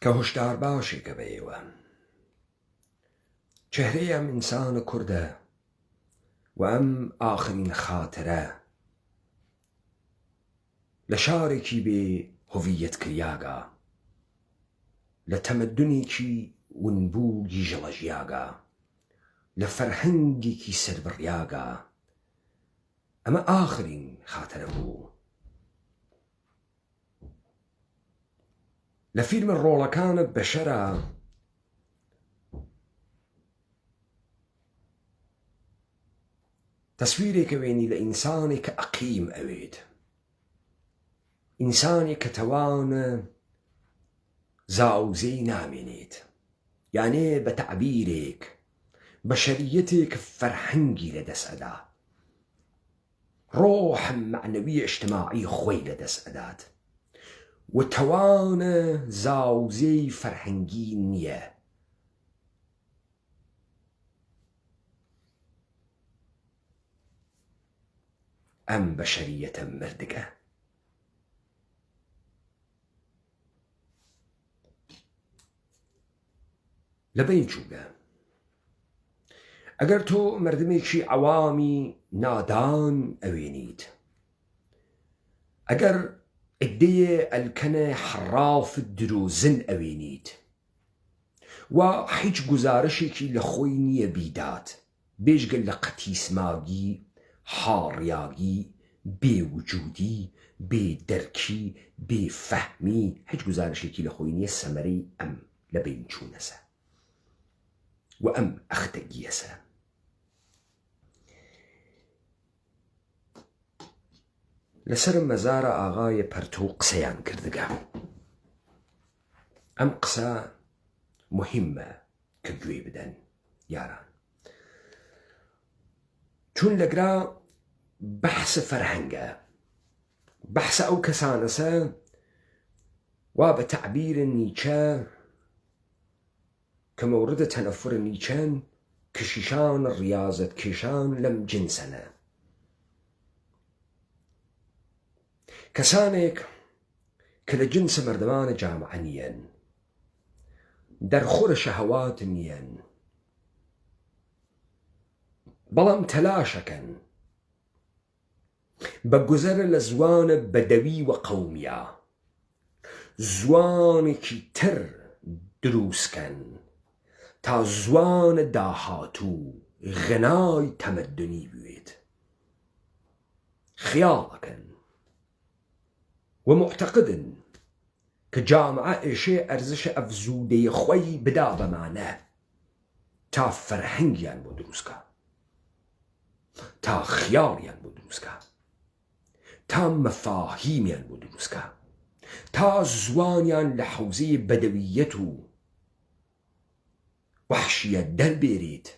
کە هۆشدار باشێکە بە ئێوە، چهرەی ئەم ئینسانە کوردە و ئەم ئاخرین خاترە لە شارێکی بێ هۆڤیەت کریاگا، لە تەمەدونێکی ونبووگی ژەڵەژیاگا، لە فەرهەنگێکی سەربڕیاگا. ئەمە ئاخرین خاترە بوو. لە فیلمە ڕۆڵەکانت بەشەرە تەسویرێکە وێنی لە ئینسانێک کە ئەقیم ئەوێت، ئینسانێک کە تەوانە زاوزەی نامێنێت، یانێ بە تەعبیرێک بەشەریەتێک فەرهەنگی لەدەست ئەدا، ڕۆحە معنەوی ئیجتیماعی خۆی لەدەست ئەدات و تەوانە زاوزەی فەرهەنگی نییە. ئەم بەشەریەتە مردگە. لە بین چووگە ئەگەر تۆ مردمێکی عەوامی نادان ئەوێنیت، ئەگەر عدەیە ئەلکەنە حەڕافت درۆزن ئەوێنیت و هیچ گوزارشێکی لە خۆی نییە بیدات بێژگەل لە قەتیسماگی، هاڕیاگی، بێوجودی، بێدەرکی، بێفەهمی، هیچ گوزارشێکی لە خۆی نییە سەمەرەی ئەم لە بین چوونەسە و ئەم ئەختەگیەسە. لەسەر مەزارە ئاغایە پەرتۆ قسەیان کردگە. ئەم قسە مهمە کە گوێ بدەن یاران، چون لەگرا بەحسە فەرهەنگە، بەحسە ئەو کەسانەسە وا بە تەعبیر نیچە کە مەوردە تەنەفر نیچەن، کشیشان ڕیاضەت کێشان لەم جنسەنە، کەسانێک کە لە جنسە مەردەمانە جامعە نیەن، دەرخۆرە شەهەوات نیەن، بەڵام تەلاشەکەن بە گوزەرە لە زوانە بەدەوی و قەومیە زوانێکی تر دروستکەن تا زوانە داهاتوو غنای تەمەدنی بوێت. خیاڵەکەن و معتەقدن کە جامعە ئێشێ ئەرزشە ئەفزوودەی خۆی بدا بەمانە تا فەرهەنگیان بۆ دروستکە. تا خیاڵیان بۆ دروستکە، تا مەفاهیمیان بۆ دروستکە، تا زوانیان لە حەوزەی بەدەویەت و وحشیەت دەربێریت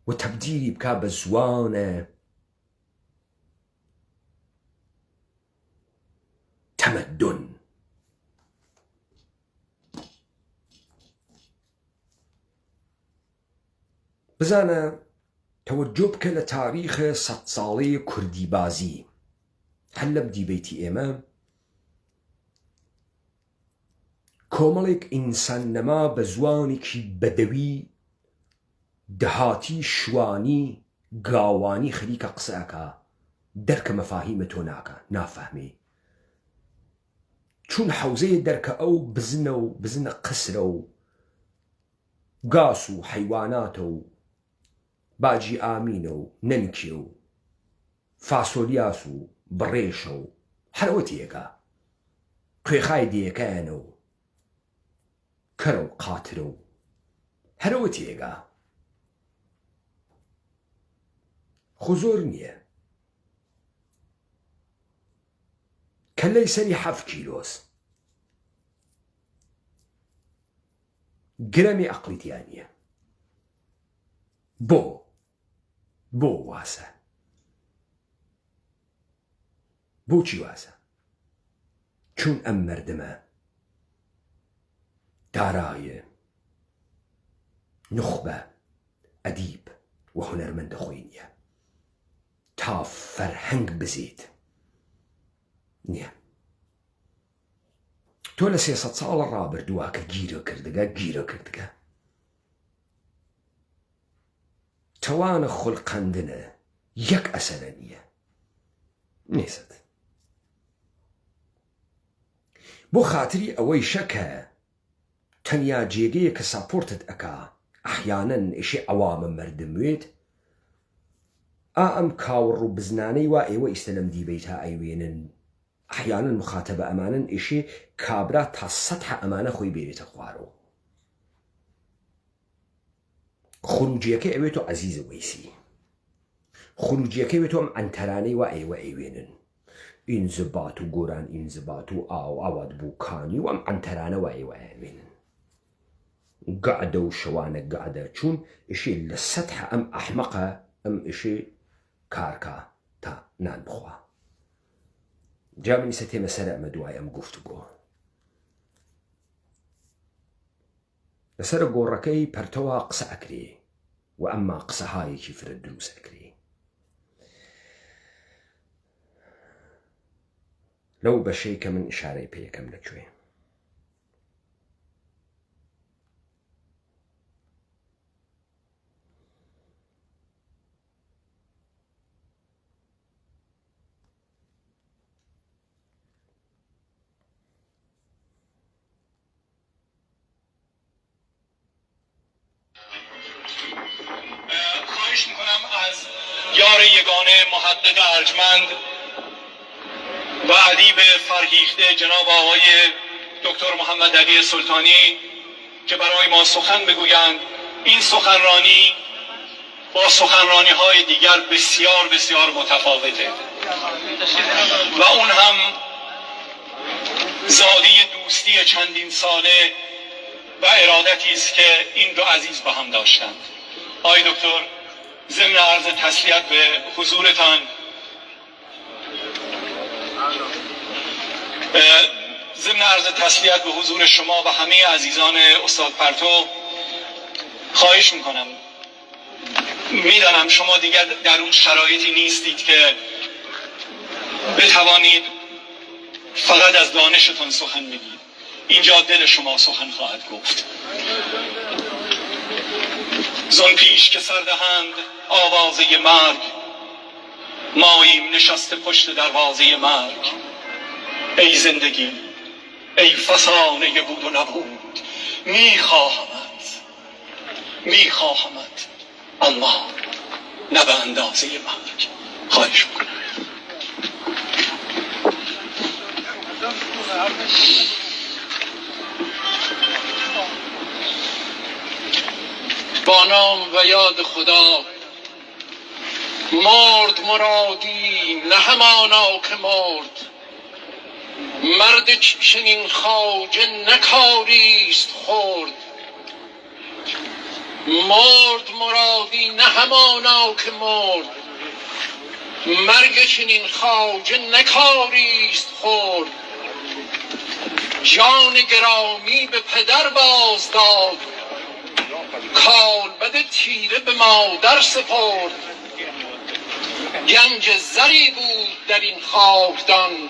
و تەبدیلی بکا بە زوانە تەمەدن. بزانە تەوەجۆ بکە لە تاریخە 100 ساڵەی کوردی بازی. هەر لەم دیبەیتی ئێمە کۆمەڵێک ئینسان نەما بە زوانێکی بەدەوی دەهاتی شوانی گاوانی خەریکە قسەکە، دەرکە مەفاهیمە تۆ ناکە، نافەهمی، چون حەوزەیە دەرکە ئەو بزنە و بزنە قسرە و گاس و حەیواناتە و باجی ئامینە و نەنکێ و فاسۆلیاس و بڕێشە و هەرەوە تێکە کوێخای دیەکەیانە و کەرە و قاترە و هەرەوە تێگا خۆ زۆر نییە کەلەی سەری 7 کیلۆس گرەمی عەقڵیتیان نییە. بۆ واسە؟ بۆچی واسە؟ چون ئەم مەردمە دارایە نخبە ئەدیب و هونەرمەندە خۆی نییە تا فەرهەنگ بزیت نییە. تۆ لە 300 ساڵە ڕابردووە کە گیرە کردگە توانە خوڵقەندنە یەک ئەسەرە نییە نیست. بۆ خاتری ئەوەی شەکە تەنیا جێگەیە کە ساپۆرتت ئەکا ئەحیانەن ئیشێ ئەوامە مەردموێت ئەم کاوڕ و بزنانەی وا ئێوە ئیسە لەم دیبەیت تا ئەیوێنن ئەحیانەن مخاتەبە ئەمانن ئیشێ کابرا تا سەدح ئەمانە خۆی بێرێتە خوارەوە. خروجیەکە ئەوێتۆ عەزیزە وەیسی، خروجیەکە ئەوێتۆ ئەم ئەنتەرانەی وا ئێوە ئەیوێنن ئینزبات و گۆران ئینزبات و ئاوات بوو کانی و ئەم ئەنتەرانە وا ئێوە ئەیوێنن گەعدە و شەوانە گەعدە چون ئیشێ لە سەدح ئەم ئەحمەقە ئەم ئیشێ کارکە تا نان بخوا. جا من ئیسە تێمە سەر ئەمە دوای ئەم گوفتوگۆ لەسەر گۆڕەکەی پەرتەوە قسە ئەکرێ و ئەمما قسەهایەکی فرە دروست ئەکرێ. لەو بەشەی کە من ئیشارەی پێ یەکەم لەکوێ خواهش میکنم از یار یگانه محقق ارجمند و ادیب فرهیخته جناب آقای دکتر محمد علی سلطانی که برای ما سخن بگویند. این سخنرانی با سخنرانی های دیگر بسیار بسیار متفاوته و اون هم زاده دوستی چندین ساله و ارادتی است که این دو عزیز با هم داشتند. آقای دکتر، ضمن عرض تسلیت به حضورتان ضمن عرض تسلیت به حضور شما و همه عزیزان استاد پرتو خواهش میکنم، میدانم شما دیگر در اون شرایطی نیستید که بتوانید فقط از دانشتان سخن بگید. اینجا دل شما سخن خواهد گفت. زان پیش که سردهند آوازه مرگ، ماییم نشسته پشت دروازه مرگ. ای زندگی، ای فسانه بود و نبود، میخواهمت اما نه به اندازه مرگ. خواهش میکنم. با نام و یاد خدا. مرد مرادی نه همانا که مرد، مرد چنین خواجه نه کاریست خورد. مرد مرادی نه همانا که مرد، مرگ چنین خواجه نه کاریست خورد. جان گرامی به پدر باز داد، کالبد تیره به مادر سپرد. گنج زری بود در این خاکدان،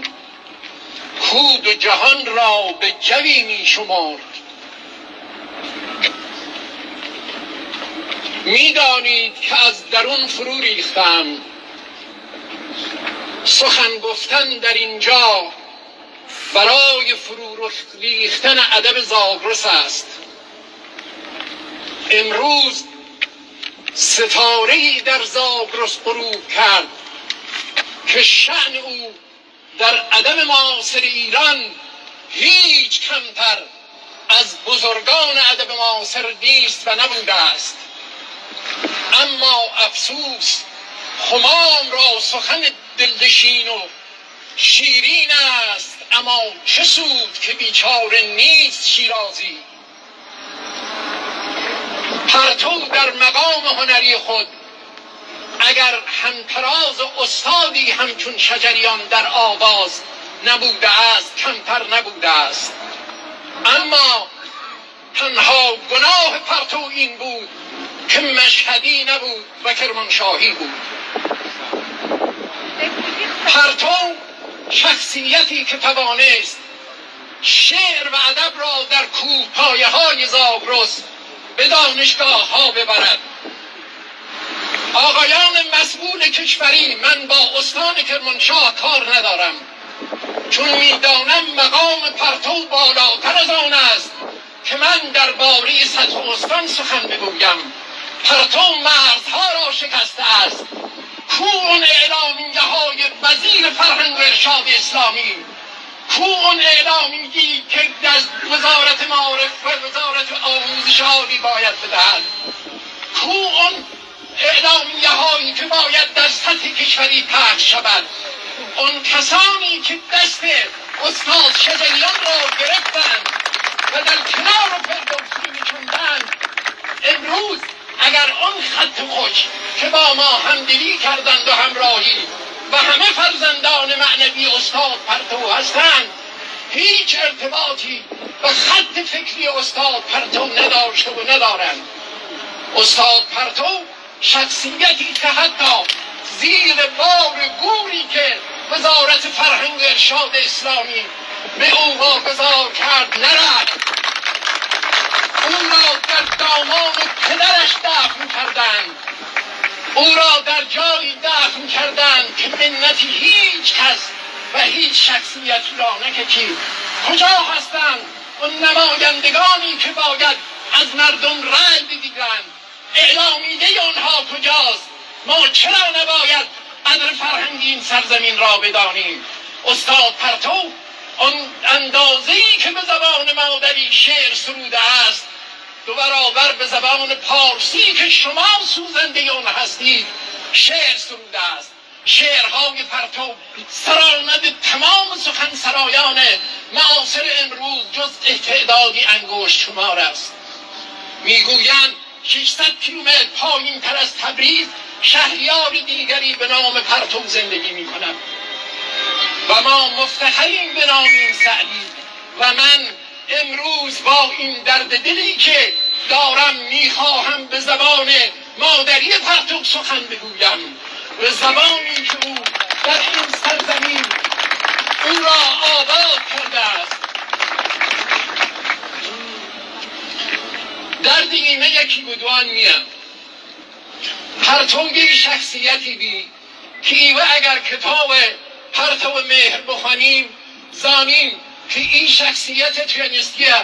کود و جهان را به جوی می شمرد. می دانید که از درون فرو ریختم، سخن گفتن در اینجا برای فرو ریختن ادب زاگرس است. امروز ستاره‌ای در زاگرس غروب کرد که شأن او در ادب معاصر ایران هیچ کمتر از بزرگان ادب معاصر نیست و نبوده است. اما افسوس همام را سخن دلنشین و شیرین است، اما چه سود که بیچاره نیست شیرازی. پرتو در مقام هنری خود اگر همتراز استادی همچون شجریان در آواز نبوده است کمتر نبوده است. اما تنها گناه پرتو این بود که مشهدی نبود و کرمانشاهی بود. پرتو شخصیتی که توانست شعر و ادب را در کوهپایه های زاگرس به دانشگاه ها ببرد. آقایان مسئول کشوری، من با استان کرمانشاه کار ندارم، چون میدانم مقام پرتو بالاتر از آن است که من درباره سطح استان سخن بگویم. پرتو مرزها را شکسته است. کو اون اعلامیه های وزیر فرهنگ و ارشاد اسلامی؟ کو اون اعلامیه‌ای که از وزارت معارف و وزارت آموزش عالی باید بدهد؟ کو اون اعلامیه هایی که باید در سطح کشوری پخش شود؟ اون کسانی که دست استاد شجریان را گرفتند و در کنار فردوسی می‌چوندند، امروز اگر آن خط خوش که با ما همدلی کردند و همراهی و همه فرزندان معنوی استاد پرتو هستند هیچ ارتباطی به خط فکری استاد پرتو نداشته و ندارند. استاد پرتو شخصیتی که حتی زیر بار گوری که وزارت فرهنگ و ارشاد اسلامی به او واگذار کرد نرفت. او را در دامان پدرش دفن کردند، او را در جایی دفن کردند که منتی هیچ کس و هیچ شخصیتی را نکشید. کجا هستند اون نمایندگانی که باید از مردم رأی بگیرند؟ اعلامیه آنها کجاست؟ ما چرا نباید قدر فرهنگی این سرزمین را بدانیم؟ استاد پرتو آن اندازه‌ای که به زبان مادری شعر سروده است، دو برابر به زبان پارسی که شما سوزنده اون هستید شعر سروده است. شعرهای پرتو سرآمد تمام سخنسرایان معاصر امروز جز تعدادی انگشت شمار است. میگویند 600 کیلومتر پایین تر از تبریز شهریار دیگری به نام پرتو زندگی می کند و ما مفتخریم به نام این سعدی. و من امروز با این درد دلی که دارم میخواهم به زبان مادری پرتو سخن بگویم، به زبانی که او در این سرزمین او را آباد کرده است. درد اینه یکی بدوان میم. پرتو یه شخصیتی بی که ایوه اگر کتاب پرتو مهر بخوانیم زانیم که این شخصیت توانستیه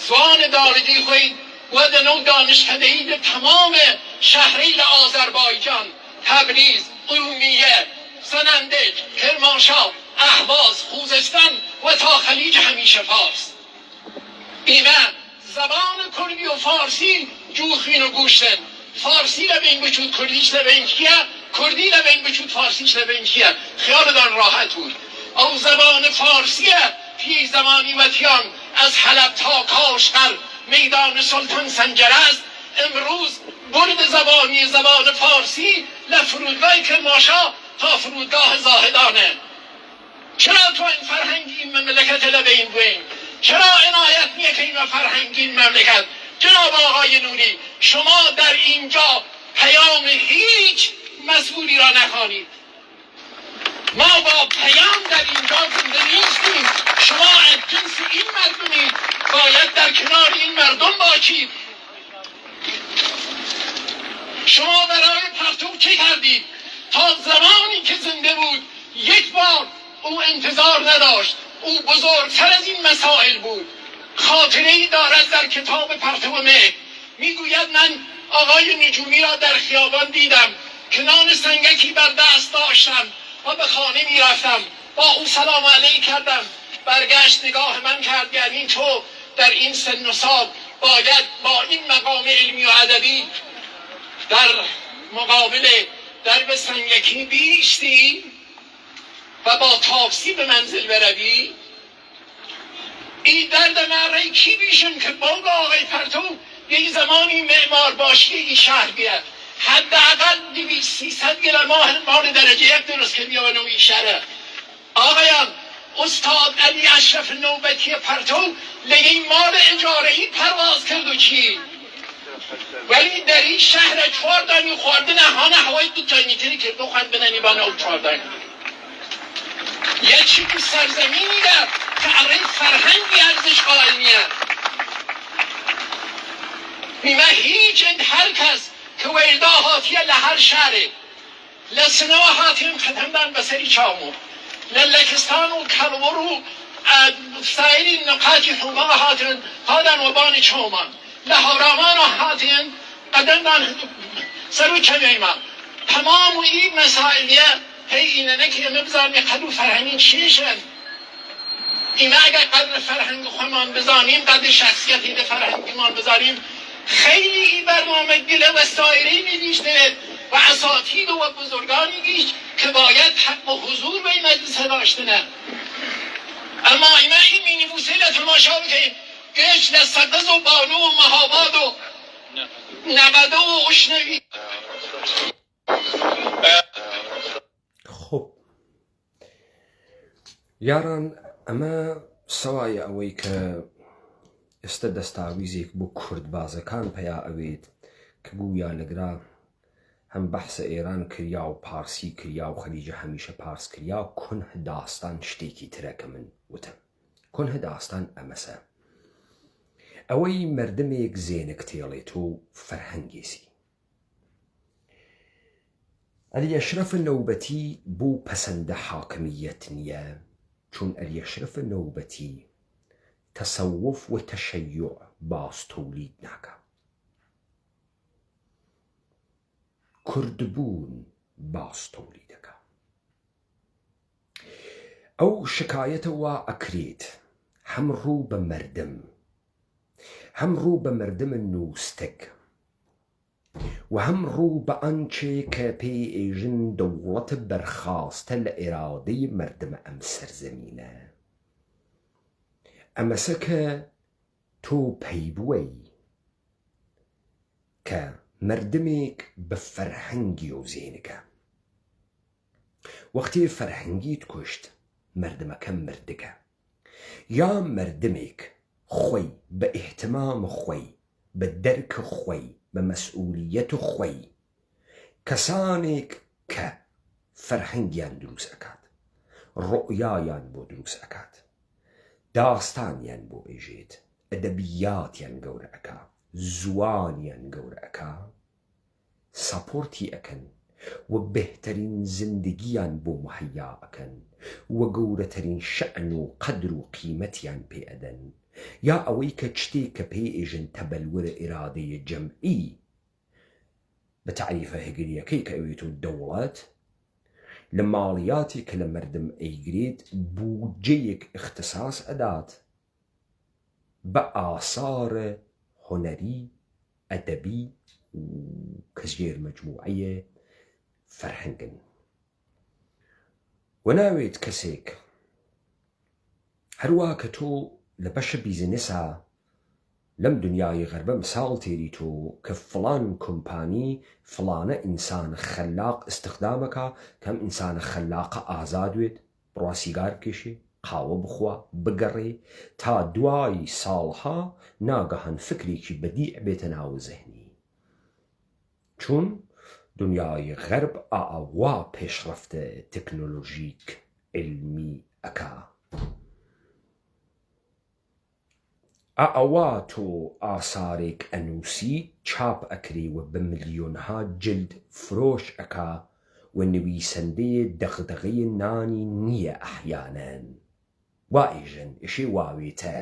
زوان دارجی خوید و دنو دانشکدهی تمام شهرین آذربایجان، تبریز، ارومیه، سنندج، کرمانشاه، اهواز، خوزستان و تا خلیج همیشه فارس. ایمه زبان کردی و فارسی جوخین و گوشتن فارسی لبین بچود کردیش لبین کیه کردی لبین بچود فارسیش لبین کیه خیالتان راحت بود او زبان فارسیه پی زمانی وطیان از حلب تا کاشغر میدان سلطان سنجر است امروز برد زبانی زبان فارسی لفرودگاه کرماشا تا فرودگاه زاهدانه چرا تو این فرهنگی این مملکت لبین بوین چرا عنایت میه که این فرهنگی این مملکت جناب آقای نوری شما در اینجا پیام هیچ مسئولی را نخوانید ما با پیام در اینجا زنده نیستیم شما از جنس این مردمید باید در کنار این مردم باشید شما برای پرتو چه کردید تا زمانی که زنده بود یک بار او انتظار نداشت او بزرگتر از این مسائل بود خاطره ای دارد در کتاب پرتو مه میگوید من آقای نجومی را در خیابان دیدم که نان سنگکی بر دست داشتم و به خانه میرفتم با او سلام علیک کردم برگشت نگاه من کرد یعنی تو در این سن و سال باید با این مقام علمی و ادبی در مقابل درب سنگکی بیستی و با تاکسی به منزل بروی این درد مره کی بیشن که بابا آقای پرتو یه زمانی معمار باشی این شهر بیاد حداقل 200-300 گرم مال درجه یک درست که بیانو این شهر آقایان استاد علی اشرف نوبتی پرتو لگه مال اجاره ای پرواز کرد و چی ولی در این شهر 4 دانی خورده نهانه هوای 2 تا میتری که دو خواهد بدنی بانه او 4 دانی یه چی تو سرزمینی در که علی فرهنگی ارزش قائل میاد میمه هیچ هر کس که ویدا حاطیه لهر شهره لسنه و حاطیم ختمدن بسری چامو للکستان و کلور و سایر نقاط حومه و حاطین هادن و بان چومان لحرامان و حاطین قدمدن سرو چمیمه تمام این مسائلیه هی اینه نکه مبزارمی قدر فرهنگی چیشن اینه اگر قدر فرهنگ خواهمان بزانیم قدر شخصیت این فرهنگی مان بزانیم خیلی این برنامه گله و سایری می‌نوشته و اساتید و بزرگانی گیش که باید حق و حضور به این مجلس داشتنه اما اینا این مینیبوسه لتماشا بکنیم گشت لسقز و بانو و مهاباد و نقده و اشنوی خب یاران اما سوای اوی که ئێستا دەستاویزێک بۆ کوردبازەکان پیا ئەوێت کە گویا لەگرا هەم بەحسە ئێران کریا و پارسی کریا و خەلیجە هەمیشە پارس کریا و کونه داستان شتێکی ترە کە من وتم کونه داستان ئەمەسە ئەوەی مردمێک زێنک تێڵێت و فەرهەنگێسی عەلی ئەشرەف نەوبەتی بۆ پەسەندە حاکمیەت نییە چون عەلی ئەشرەف نەوبەتی تصوف و تشیع باز تولید ناکە کوردبوون باز تولیدەکە ئەو شکایەتەوە ئەکرێت هەم ڕوو بە مردم هەم ڕوو بە مردمە نووستگ و هەم ڕوو بە ئەنچێ کە پێی ئێژن دەوڵەتە بەرخاستە لە ئێرادەی مردمە ئەم سەرزەمینە ئەمەسە کە تۆ پەی بووەی کە مردمێک بە فەرهەنگی و زێنگە وەختێ فەرهەنگیت کوشت مردمەکە مردگە یا مردمێک خۆی بە ئیحتمام خۆی بە دەرکە خۆی بە مەسئولیەت خۆی کەسانێک کە فەرهەنگیان دروست ئەکات ڕۆیایان بۆ دروست ئەکات داستانیان بۆ بێژێت ئەدەبیاتیان گەورە ئەکا زوانیان گەورە ئەکا ساپۆرتی ئەکەن و بهترین زندگیان بۆ مهیا ئەکەن و گەورەترین شەئن و قەدر و قیمەتیان پێ ئەدەن یا ئەوەی کە شتێک کە پێی ئێژن تەبەلورە ئێرادەیە جەمعی بە تعریفە هەگریەکەی کە ئەوێت و دەوڵەت لە ماڵیاتی کە لە مردم ئەیگرێت بودجەیەک اختصاص ئەدات بە ئاسارە هونەری ئەدەبی و کە ژێر مەجموعەیە فەرهەنگن. و ناوێت کەسێک هەروە کە تۆ لە بەشە بیزنسا لەم دنیای غەربە مثال تێری تۆ کە فڵان کۆمپانی فڵانە ئینسان خەلاق استخدامەکە کەم ئینسانە خەلاقە ئازادوێت بڕوا سیگار بکێشێ، قاوە بخوا، بگەڕێ تا دوای ساڵها ناگەهان فکرێکی بەدیع بێتە ناو زەهنی. چون دنیای غەرب ئاوا پێشڕەفتە تەکنۆلۆژیک علمی ئەکا. ئاوا تۆ ئاسارێک ئەنووسی چاپ ئەکرێوە بە ملیۆنها جلد فرۆش ئەکا و نویسەندەیە دەغدەغەی نانی نییە ئەحیانەن. وا ئێژن ئێشێ واوێتە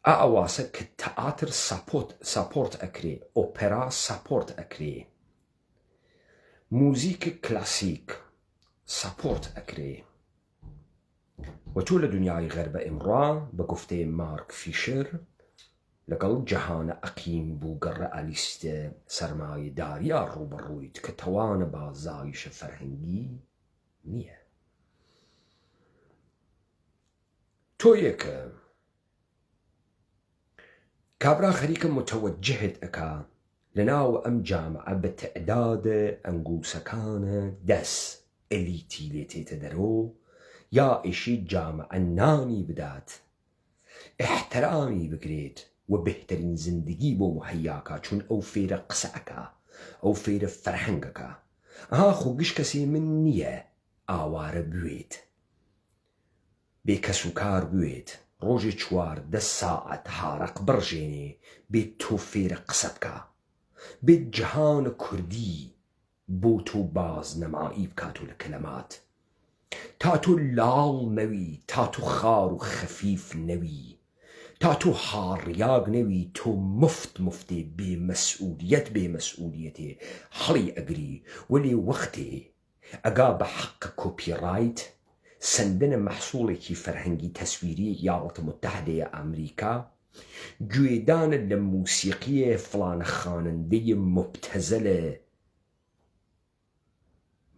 ئاواسە کە تەئاتر ساپۆرت ئەکرێ، ئۆپێرا ساپۆرت ئەکرێ، موزیک کلاسیک ساپۆرت ئەکرێ. و تۆ لە دنیای غەربە ئێمڕوا بە گفتەی مارک فیشر لەگەڵ جەهانە ئەقیم بوو گەڕە ئالیستە سەرمایەداریە ڕوبەڕوویت کە تەوانە بازایشە فەرهەنگی نییە. تۆ یەکە کابرا خەریکە متەوەجهت ئەکا لەناو ئەم جامعە بە تەعدادە ئەنگوسەکانە دەست ئەلیتی لێ تێتە دەرۆ یا ئیشی جامعە نانی بدات، احترامی بگرێت و بهترین زندگی بۆ مهەیاکە، چون ئەو فێرە قسەکە، ئەو فێرە فەرهەنگەکە. ئەها خۆگشت کەسێ من نییە ئاوارە بوێت، بێکەس و کار بوێت، ڕۆژێ 14 ساعەت هارەق بڕژێنێ، بێت تۆ فێرە قسە بکە، بێت جەهانە کوردی بۆ تۆ باز نەمایی بکاتۆ لە کەلەمات، تا تۆ لاڵ نەوی، تا تۆ خار و خەفیف نەوی، تا تۆ هاڕیاگ نەوی، تۆ مفتێ بێمەسئولیەتێ هەڵی ئەگری وەلێ وەختێ ئەگا بە حەقە کۆپیڕایت سندنە مەحسوڵێکی فەرهەنگی تەسویری یاڵەتە متحدەیە ئەمریکا گوێدانە لە موسیقیە فڵانە خوانندەی مبتەزەلە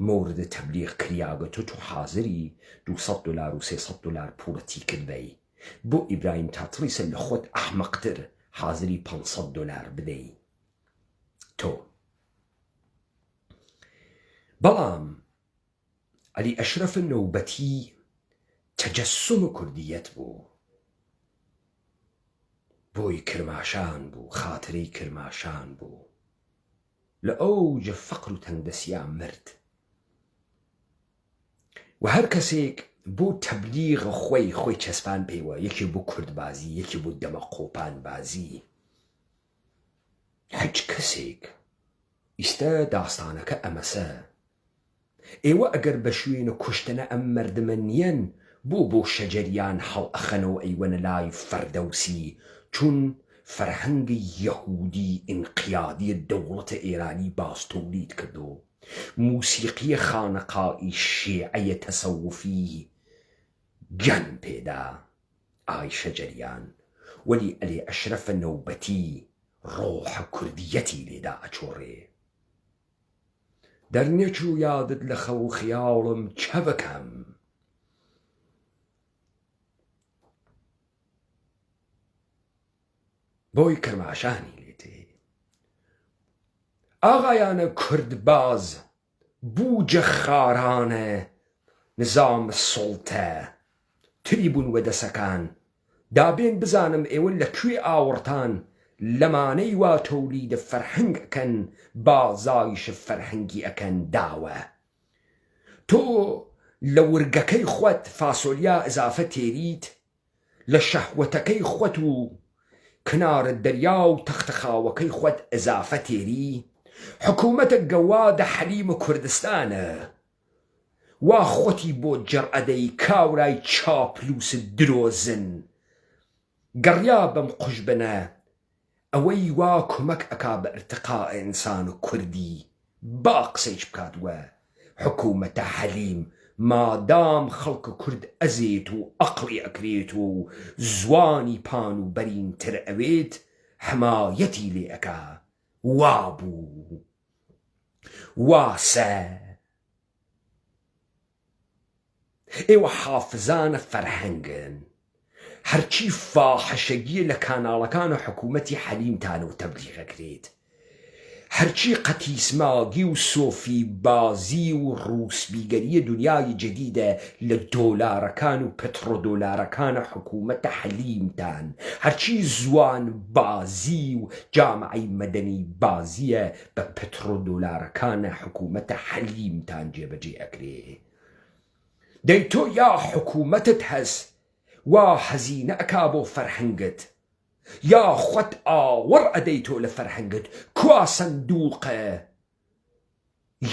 مورد تەبلیغ کریاگە تۆ حازری $200 و $300 پوڵەتی کردەی بۆ ئیبراهیم تاتڵیسە لە خۆت ئەحمەقتر حازری $500 بدەی تۆ. بەڵام عەلی ئەشرەف نەوبەتی تەجەسسومە کوردیەت بوو، بۆی کرماشان بوو، خاترەی کرماشان بوو، لە ئەوجە فەقر و تەنگدەستیان مرد. و هەر کەسێک بۆ تەبلیغ خۆی چەسپان پێوە، یەکێ بۆ کوردبازی، یەکێ بۆ دەمە قۆپان بازی. هەچ کەسێک ئیستە داستانەکە ئەمەسە، ئێوە ئەگەر بە شوێنە کوشتنە ئەم مەردمە نیەن بۆ شەجەریان هەڵ ئەخەنەوە ئەیوەنە لای فەردەوسی، چون فەرهەنگی یەهودی ئینقیادی دەوڵەتە ئێرانی باستۆلید کردو، موسیقی خانەقائی شیعەیە تەسەوفی گەن پێدا ئای شەجەریان، وەلی ئەلێ ئەشرەفە نەوبەتی ڕۆحە کوردیەتی لێدا ئەچۆڕێ. دەرنێچوو یادت لە خەو خیاڵم چە بکەم، بۆی کرماشانی لێتێ. ئاغایانە کوردباز بووجە خارانە نظام سڵتە تریبوون وە دەسەکان، دابێن بزانم ئێوە لەکوێ ئاوڕتان لەمانەی وا تەولیدە فەرهەنگ ئەکەن، بازایشە فەرهەنگی ئەکەن داوە. تۆ لە ورگەکەی خۆت فاسۆلیا ئەزافە تێریت، لە شەهوەتەکەی خۆت و کنارە دەریا و تەختەخاوەکەی خۆت ئەزافە تێری. حکوومەتە گەوادە حەلیمە کوردستانە، وا خۆتی بۆ جەرئەدەی کاورای چاپلووست درۆزن، گەڕیا بەم قوش بنە ئەوەی وا کۆمەک ئەکا بە ئەرتقاء ئینسان و کوردی. با قسەیش بکات وە حکوومەتە حەلیم، مادام خەڵکە کورد ئەزێت و ئەقڵی ئەکرێت و زوانی پان و بەرینتر ئەوێت، حمایەتی لێ ئەکا وابوو واسە ئێوە حافزانە فەرهەنگن هەرچی فاحشەگیە لە کاناڵەکان و حکوومەتی حەلیمتان و تەبلیغەکرێت هەرچی قەتیسماگی و سۆفی بازی و ڕووسبیگەریە دنیای جدیدە لە دۆلارەکان و پەترۆدۆلارەکانە حکوومەتە حەلیمتان هەرچی زوان بازی و جامعەی مەدەنی بازیە بە پەترۆدۆلارەکانە حکوومەتە حەلیمتان جێبەجێ ئەکرێ دەی تۆ یا حکوومەتت هەست وا هەزینە ئەکا بۆ فەرهەنگت یا خۆت ئاوەڕ ئەدەی تۆ لە فەرهەنگت کوا سندووقە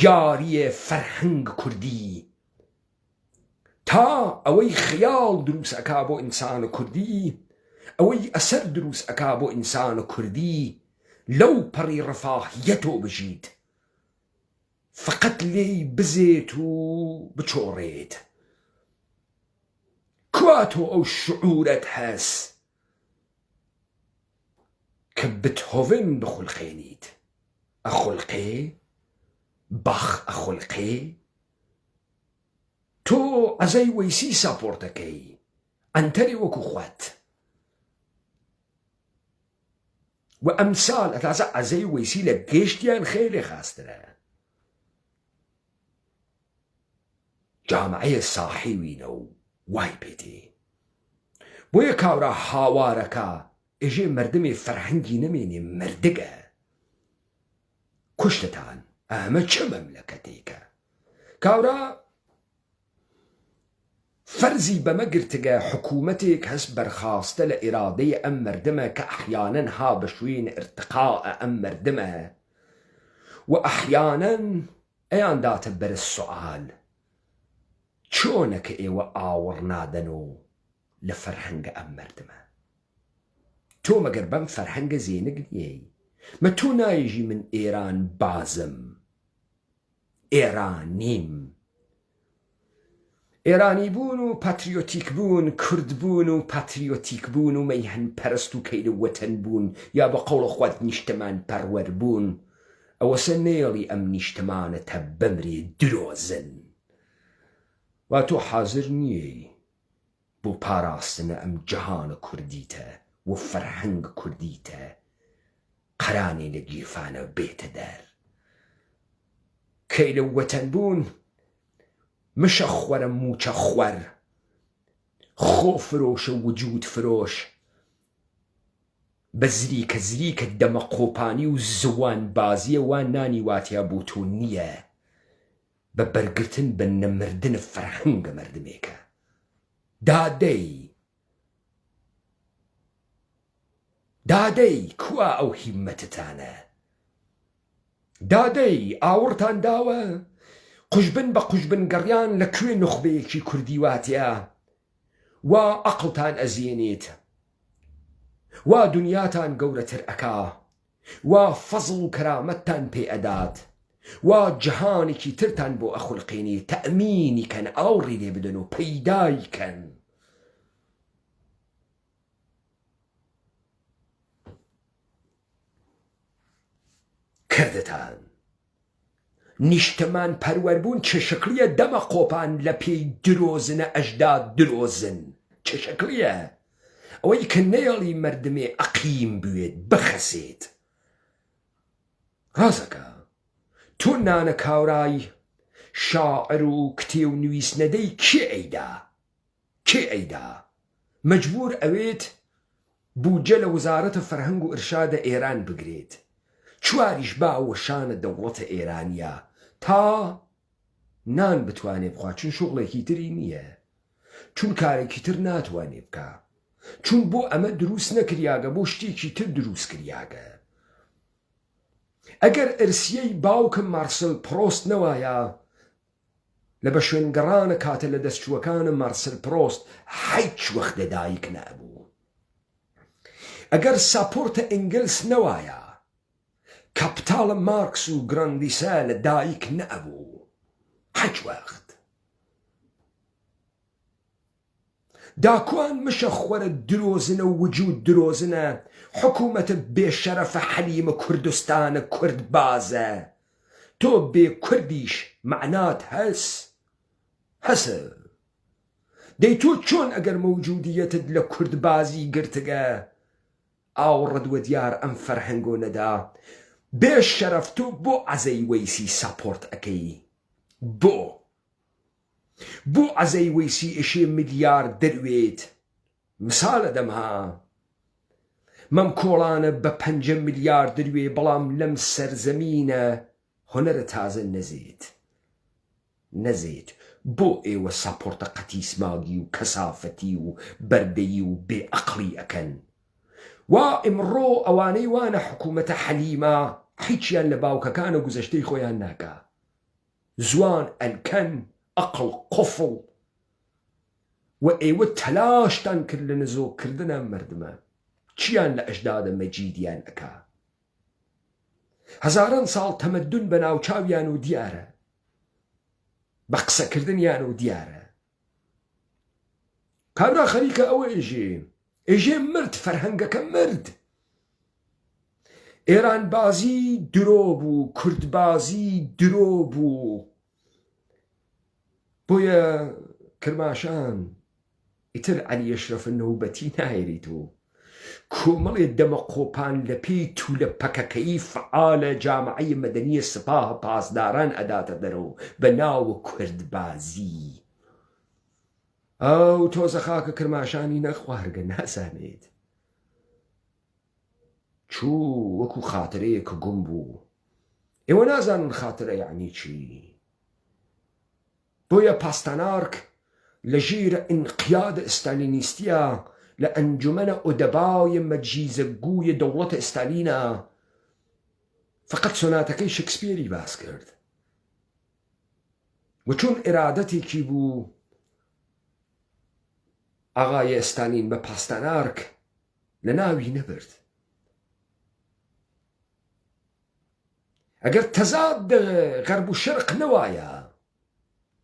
یاریە فەرهەنگ کوردی تا ئەوەی خیاڵ دروست ئەکا بۆ ئینسان کوردی ئەوەی ئەسەر دروست ئەکا بۆ ئینسان کوردی لەو پەڕی ڕەفاهیەتۆ بژیت فقط لێی بزێت و بچۆڕێت کوا تۆ ئەو شعورەت هەست کە بتهۆڤن بخولقێنیت ئەخولقێ باخ ئەخولقێ تۆ ئەزەی وەیسی ساپۆرتەکەی ئەنتەری وەکو خوات و ئەمسال ئەتازە ئەزەی وەیسی لە گەشتیان خێلێ خاسترە جامعەیە ساحیوینە و وای پێتێ بۆیە کاورا هاوارەکە ئێژێ مردمێ فەرهەنگی نەمێنێ مردگە کوشتتان ئەمە چه مەملەکەتێکە کاورا فەرزی بەمە گرتگە حکوومەتێک هەست بەرخاستە لە ئێرادەی ئەم مردمە کە ئەحیانەن ها بە شوێن ئرتقاء ئەم مردمە و ئەحیانەن ئەیان داتە بەرز سوئال چۆنە کە ئێوە ئاوەڕ نادەن و لە فەرهەنگە ئەم مردمە تۆ مەگەر بەم فەرهەنگە زێنگ نیەی مە تۆ نایژی من ئێران بازم ئێرانیم ئێرانی بوون و پاتریۆتیک بوون کورد بوون و پاتریۆتیک بوون و مەیهەن پەرست و کەیلە وەتەن بوون یا بە قەوڵە خوات نیشتمان پەروەەر بوون ئەوەسە نێڵی ئەم نیشتمانەتە بەمرێ درۆزن وا تۆ حازر نییەی بۆ پاراستنە ئەم جەهانە کوردیتە و فەرهەنگ کوردیتە قەرانی لە گیرفانە بێتە دەر کەیلە وەتەن بوون مشە خوەرە موچە خوەر خۆ فرۆشە وجود فرۆش بە زریکە دەمە قۆپانی و زوان بازیە وان نانی واتیا بۆ تۆ نییە بە بەرگرتن بە نەمردن فەرهەنگە مردمێکە دادەی کوا ئەو هیممەتتانە دادەی ئاوڕتان داوە قوشبن بە قوشبن گەڕیان لە کوێ نخبەیەکی کوردی واتیا وا عەقڵتان ئەزیێنێت وا دنیاتان گەورەتر ئەکا وا فەزڵ و کەرامەتتان پێ ئەدات وا جەهانێکی ترتان بۆ ئەخولقێنێ تەئمینی کەن ئاوڕی لێ بدەن و پەیدای کەن کردتان نیشتمان پەروەربوون چه شکلیە دەمە قۆپان لە پێی درۆزنە ئەژدا درۆزن چه شکلیە ئەوەی کە نێڵی مردمێ ئەقیم بوێت بخەسێت ڕازەکە تۆ نانە کاورای شاعر و کتێ و نویسنەدەی کێ ئەیدا مەجبور ئەوێت بوجە لە وزارەتە فەرهەنگ و ئرشادە ئێران بگرێت چواریش باوە شانە دەوڵەتە ئێرانیە تا نان بتوانێ بخوا چون شغڵێکی تری نییە چون کارێکی تر ناتوانێ بکە چون بۆ ئەمە دروست نەکریاگە بۆ شتێکی تر دروست کریاگە ئەگەر ئەرسیەی باوکم مارسل پرۆست نەوایە لە بە شوێنگەڕانە کاتە لە دەستچووەکانە مارسل پرۆست هیچ وەختە دایک نەبوو ئەگەر ساپۆرتە ئینگلس نەوایە کاپیتاڵە مارکس و گراندیسە لە دایک نەبوو هیچ وەخت داکوان مشە خۆرە درۆزنە و وجود درۆزنە حکوومەتە بێشەرەفە حەلیمە کوردستانە کورد بازە تۆ بێ کوردیش معنات هەسە دەی تۆ چۆن ئەگەر مەوجودیەتت لە کورد بازی گرتگە ئاوڕەدوە دیار ئەم فەرهەنگۆ نەدا بێ شەرەف تۆ بۆ عەزەی وەیسی ساپۆرت ئەەکەی بۆ عەزەی وەیسی ئێشێ ملیار دەروێت مسالە دەمها مەم کۆڵانە بە 5 ملیار دەروێ بەڵام لەم سەرزەمینە هۆنەرە تازە نەزێت بۆ ئێوە ساپۆرتە قەتیسماگی و کەسافەتی و بەردەیی و بێ عەقڵی ئەکەن وا ئیمڕۆ ئەوانەی وانە حکوومەتە حەلیمە هیچیان لە باوکەکانە گوزەشتەی خۆیان ناکا زوان ئەلکەن عەقڵ قوفڵ و ئێوە تەلاشتان کرد لە نزۆکردنە مردمە چیان لە ئەژدادە مەجیدیان ئەکا هەزاران ساڵ تەمەدون بە ناوچاویان و دیارە بە قسەکردنیان و دیارە کابرا خەریکە ئەوە ئێژێ مرد فەرهەنگەکە مرد ئێران بازی درۆ بوو کورد بازی درۆ بوو بۆیە کرماشان ئیتر عەلی ئەشرەف نەوبەتی نایریت و کۆمەڵێ دەمە قۆپان لە پێی توولە پەکەکەی فعالە جامعەی مەدەنیە سپاه پاسداران ئەداتە دەرەوە بە ناوە کورد بازی ئەو تۆزە خاکە کرماشانی نەخوارگە ناسانێت چوو وەکو خاترەیە کە گوم بوو ئێوە نازانن خاترە یعنی چی بۆیە پاستانارک لە ژێرە ئینقیادە ئستالینیستیە لە ئەنجومەنە ئۆدەبای مەجیزەگوویە دەوڵەتە ئستالینە فقط سۆناتەکەی شکسپێری باس کرد و چون ئێرادەتێکی بوو ئاغای ئستالین بە پاستانارک لە ناوی نەبرد ئەگەر تەزاد غەرب و شەرق نەوایە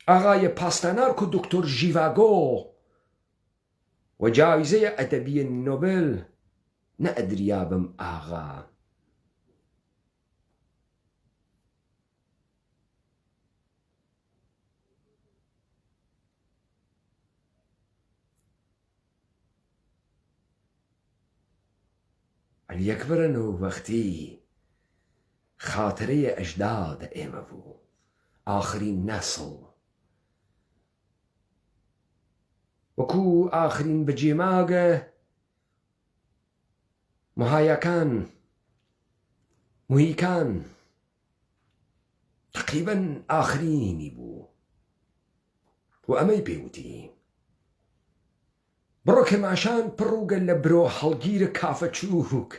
ئاغای پاستانارک و دکتۆر ژیڤاگۆ و جایزەیە ئەدەبیە نۆبل نەئەدریابم ئاغا عەلی ئەکبەرە نەوبەختی خاترەیە ئەژدادە ئێمە بوو ئاخرین نەسڵ وەکو ئاخرین بەجێماگە مۆهایەکان موهیکان تقریبەن ئاخرینی بوو و ئەمەی پێوتی بڕۆ کرماشان پڕوگە لە برۆ هەڵگیرە کافە چووک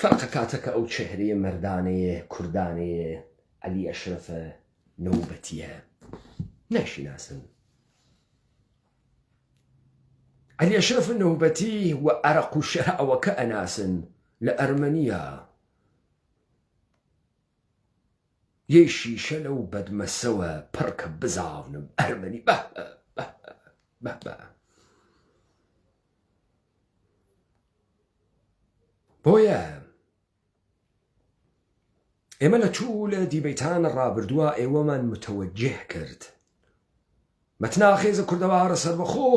فەرقە کاتەکە ئەو چێهرەیە مەردانەیە کوردانەیە عەلی ئەشرەفە نەوبەتیە ناشیناسن عەلی ئەشرەف نەوبەتی و عەرەق و شەرەوەکە ئەناسن لە ئەرمەنیە یەی شیشە لەو بەدمەسەوە پڕکە بزاونم ئەرمەنی بە بۆیە ئێمە لە چوو لە دیبەیتانە ڕابردووە ئێوەمان متەوەجێه کرد مەتناخێزە کوردەوارە سەربەخۆ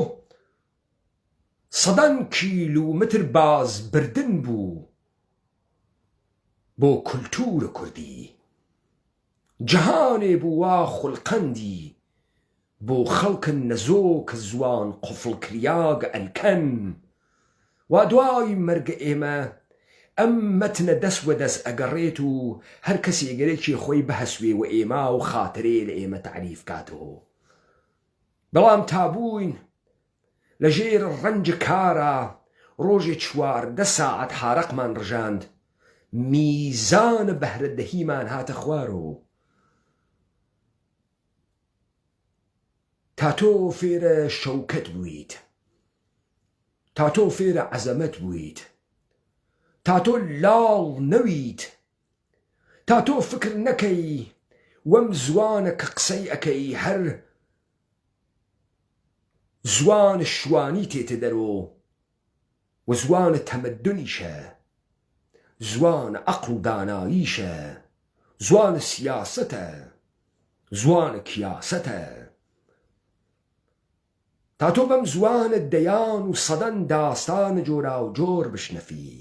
100 کیلومتر باز بردن بوو بۆ کولتورە کوردی جەهانێ بوو وا خوڵقەندی بۆ خەڵکن نەزۆکە زوان قوفڵ کریاگە ئەلکەن وا دوای مەرگە ئێمە ئەم مەتنە دەست وە دەست ئەگەڕێت و هەر کەسێ گەرێکی خۆی بەهەسوێ و ئێمە و خاترێ لە ئێمە تعریف کاتەوە بەڵام تابووین لە ژێر ڕەنج کارە ڕۆژێ 14 ساعت حارەقمان ڕژاند میزانە بەهرەدەهیمان هاتە خوارەوە تا تۆ فێرە شەوکەت بوویت تا تۆ فێرە عەزەمەت بوویت تا تۆ لاڵ نەویت تا تۆ فکر نەکەی وەم زوانە کە قسەی ئەەکەی هەر زوان شوانی تێتە دەرۆ و زوانە تەمەدونیشە، زوانە عەقڵ و داناییشە، زوانە سیاسەتە، زوانە کیاسەتە. تا تۆ بەم زوانە دەیان و سەدەن داستانە جۆرا و جۆر بشنەفی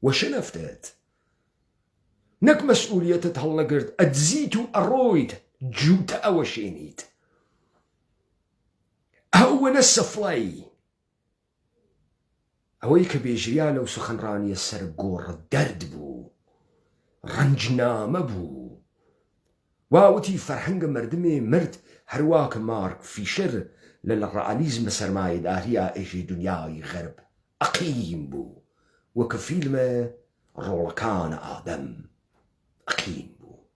وە شەنەفتت نەک مەسئولیەتت هەڵنەگرت ئەدزیت و ئەڕۆیت جووتە ئەوە شێنیت. ئەوەنە سەفڵی ئەوەی کە بێژریا لەو سخنڕانیە سەرگۆڕە دەرد بوو، ڕەنجنامە بوو. واوتی فەرهەنگە مردمێ مرد هەروە کە مارک فیشر لە ڕەئالیزمە سەرمایەداریە ئێژی دنیای غەرب ئەقیم بوو، وەکە فیلمە ڕۆڵەکانە ئادەم ئەقیم بوو.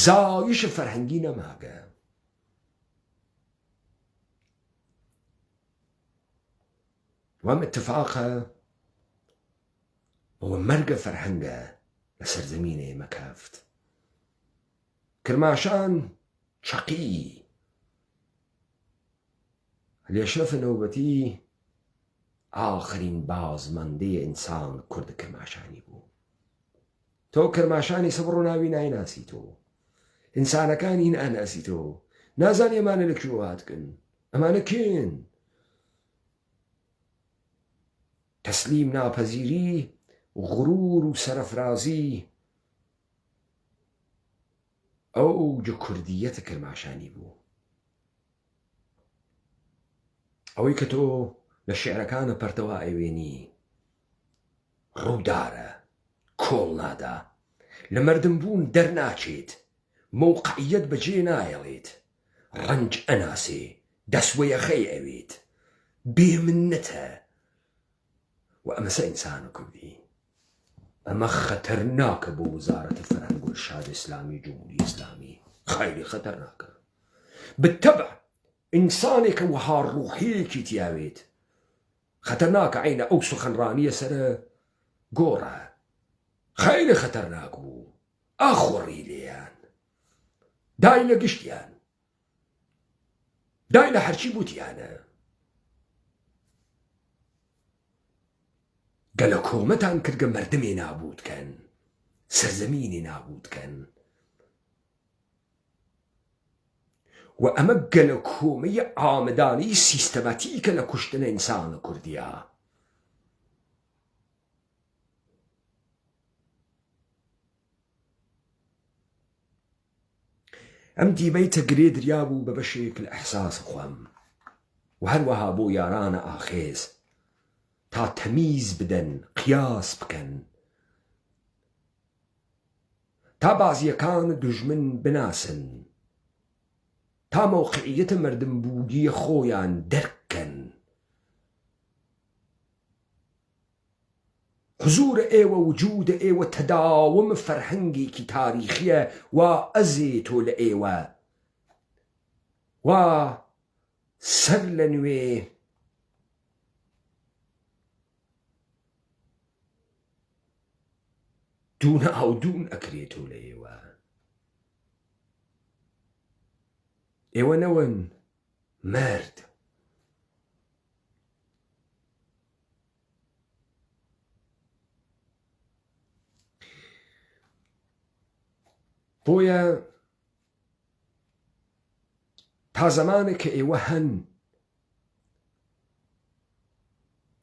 زایشە فەرهەنگی نەماگە. وەم اتفاقە بەوە مەرگە فەرهەنگە لە سەرزەمینێ مەکەفت. کرماشان چەقی لێشرەفە نەوبەتی ئاخرین بازمەندەی ئینسان کورد کرماشانی بوو. تۆ کرماشانی سەبڕ و ناوی نایناسی تۆ، ئینسانەکانی ناناسی تۆ، نازانی ئەمانە لەکوێ هاتکن، ئەمانە کێن؟ تەسلیم ناپەزیری، غرور و سەرەفرازی ئەو ئەوجە کوردیەتە کرماشانی بوو. ئەوەی کە تۆ لە شێعرەکانە پەرتەوە ئەیوێنی ڕوودارە، کۆڵ نادا، لە مەردمبوون دەرناچێت، مەوقعیەت بەجێ نایەڵێت، ڕەنج ئەناسێ، دەسوەیەخەی ئەوێت، بێمنەتە. و ئەمەسە ئینسانە کوردی. ئەمە خەتەرناکە بۆ وزارەتە فەرهەنگ و ئیرشاد ئیسلامی جمهوری ئیسلامی، خەیلی خەتەرناکە. بالتەبع ئینسانێکە وەها ڕوحەیەکی تیاوێت خەتەرناکە، عینە ئەو سخنڕانیە سەرە گۆڕە، خەیلی خەتەرناک بوو. ئاخۆڕی لێیان، دای لە گشتیان، دای لە هەرچی بوتیانە. گەلە کۆمەتان کردگە مەردمێ نابودکەن، سەرزەمینی نابودکەن. و ئەمە گەلە کۆمەی ئامدانی سیستەماتیکە لە کوشتنە ئینسانە کوردیە. ئەم دیمەی تەگرێ دریا بوو بە بەشێک لە ئەحساس خۆم و هەروەها بۆ یارانە ئاخێز تا تەمیز بدەن، قیاس بکەن، تا بازیەکان دوژمن بناسن، تا مەوقعیەتە مەردمبوونیە خۆیان دەرکەن. حزورە ئێوە، وجودە ئێوە تەداوم فەرهەنگێکی تاریخیە و ئەزێ تۆ لە ئێوە و سەر لە نوێ دوونە ئاودون ئەکرێتۆ لە ئێوە. ئێوە نەون مرد. بۆیە تا زەمانێک کە ئێوە هەن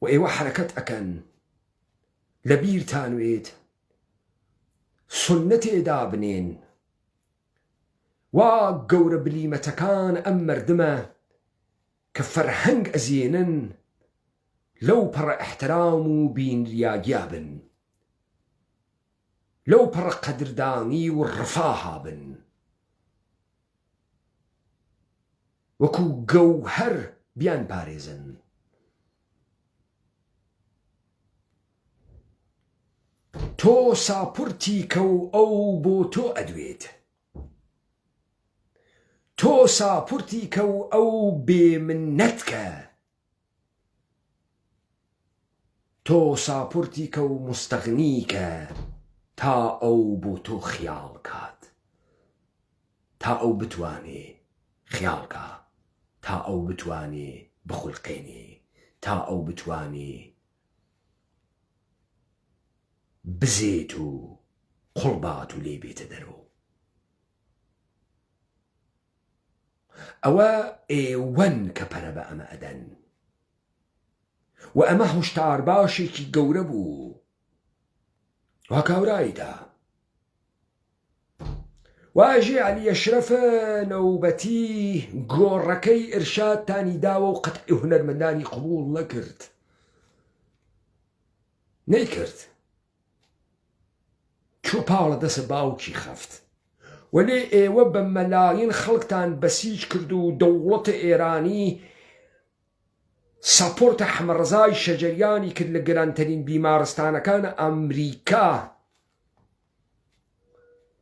و ئێوە حرەکەت ئەکەن، لە بیرتانوێت سنەتێدا بنێن وا گەورە بلیمەتەکان ئەم مردمە کە فەرهەنگ ئەزیێنن لەو پەڕە ئەحترام و بینریاگیا بن، لەو پەڕە قەدردانی و ڕفاها بن، وەکو گەوهەر بیان پارێزن. تۆ ساپورتی کە و ئەو بۆ تۆ ئەدوێت، تۆ ساپورتی کە و ئەو بێمنەتکە، تۆ ساپورتی کە و مستەغنیکە تا ئەو بۆ تۆ خیاڵ کات، تا ئەو بتوانێ خیاڵ کا. تا ئەو بتوانێ بخولقێنێ، تا ئەو بتوانێ بزێت و قوڵبات و لێ بێتە دەرەوە. ئەوە ئێوەن کە پەرە بە ئەمە ئەدەن و ئەمە هۆشتار باشێکی گەورە بوو. وا کاورایدا واژێ عەلی ئەشرەفە نەوبەتی گۆڕەکەی ئرشادتانی داوە و قەتعی هونەرمەندانی قبوڵ نەکرد، نەیکرد، چوو پاڵە دەسە باوکی خەفت. وەلێ ئێوە بە مەلاین خەڵکتان بەسیج کرد و دەوڵەتە ئێرانی ساپۆرتە حەمەڕەزای شەجەریانی کرد لە گەرانترین بیمارستانەکانە ئەمریکا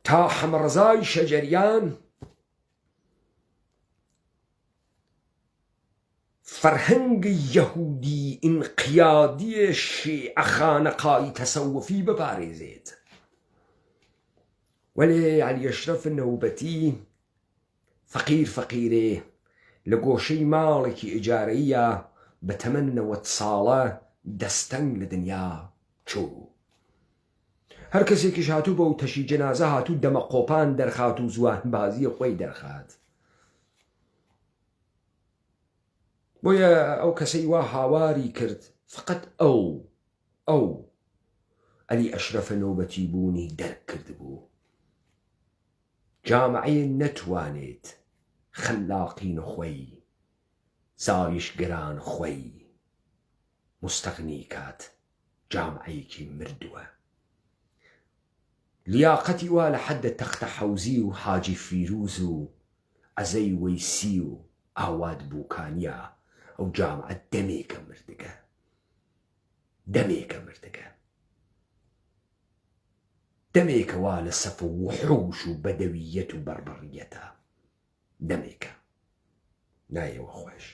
تا حەمەڕەزای شەجەریان فەرهەنگی یەهودی ئینقیادی شیعە خانەقایی تەسەوفی بپارێزێت. وەلێ عەلی ئەشرەف نەوبەتی فەقیرێ لە گۆشەی ماڵێکی ئیجارەیە بە تەمەن 90 ساڵە دەستەنگ لە دنیا چوو. هەر کەسێکیش هاتوو بە و تەشی جەنازە هاتوو دەمە قۆپان دەرخات و زوانبازی خۆی دەرخات. بۆیە ئەو کەسەی وا هاواری کرد فقط ئەو عەلی ئەشرەفە نەوبەتی بوونی دەرک کرد بوو. جامعەیە نەتوانێت خەلاقین خۆی زایشگەران خۆی مستەغنی کات، جامعەیەکی مردووە. لیاقەتی وا لە حەدە تەختە حەوزی و حاجی فیروز و عەزەی وەیسی و ئاواد بووکانیە. ئەو جامعە دەمێکە مردگە، دەمێکە وا لە سەف و وحوش و بەدەویەت و بەربەڕیەتە، دەمێکە نایەوە خۆش.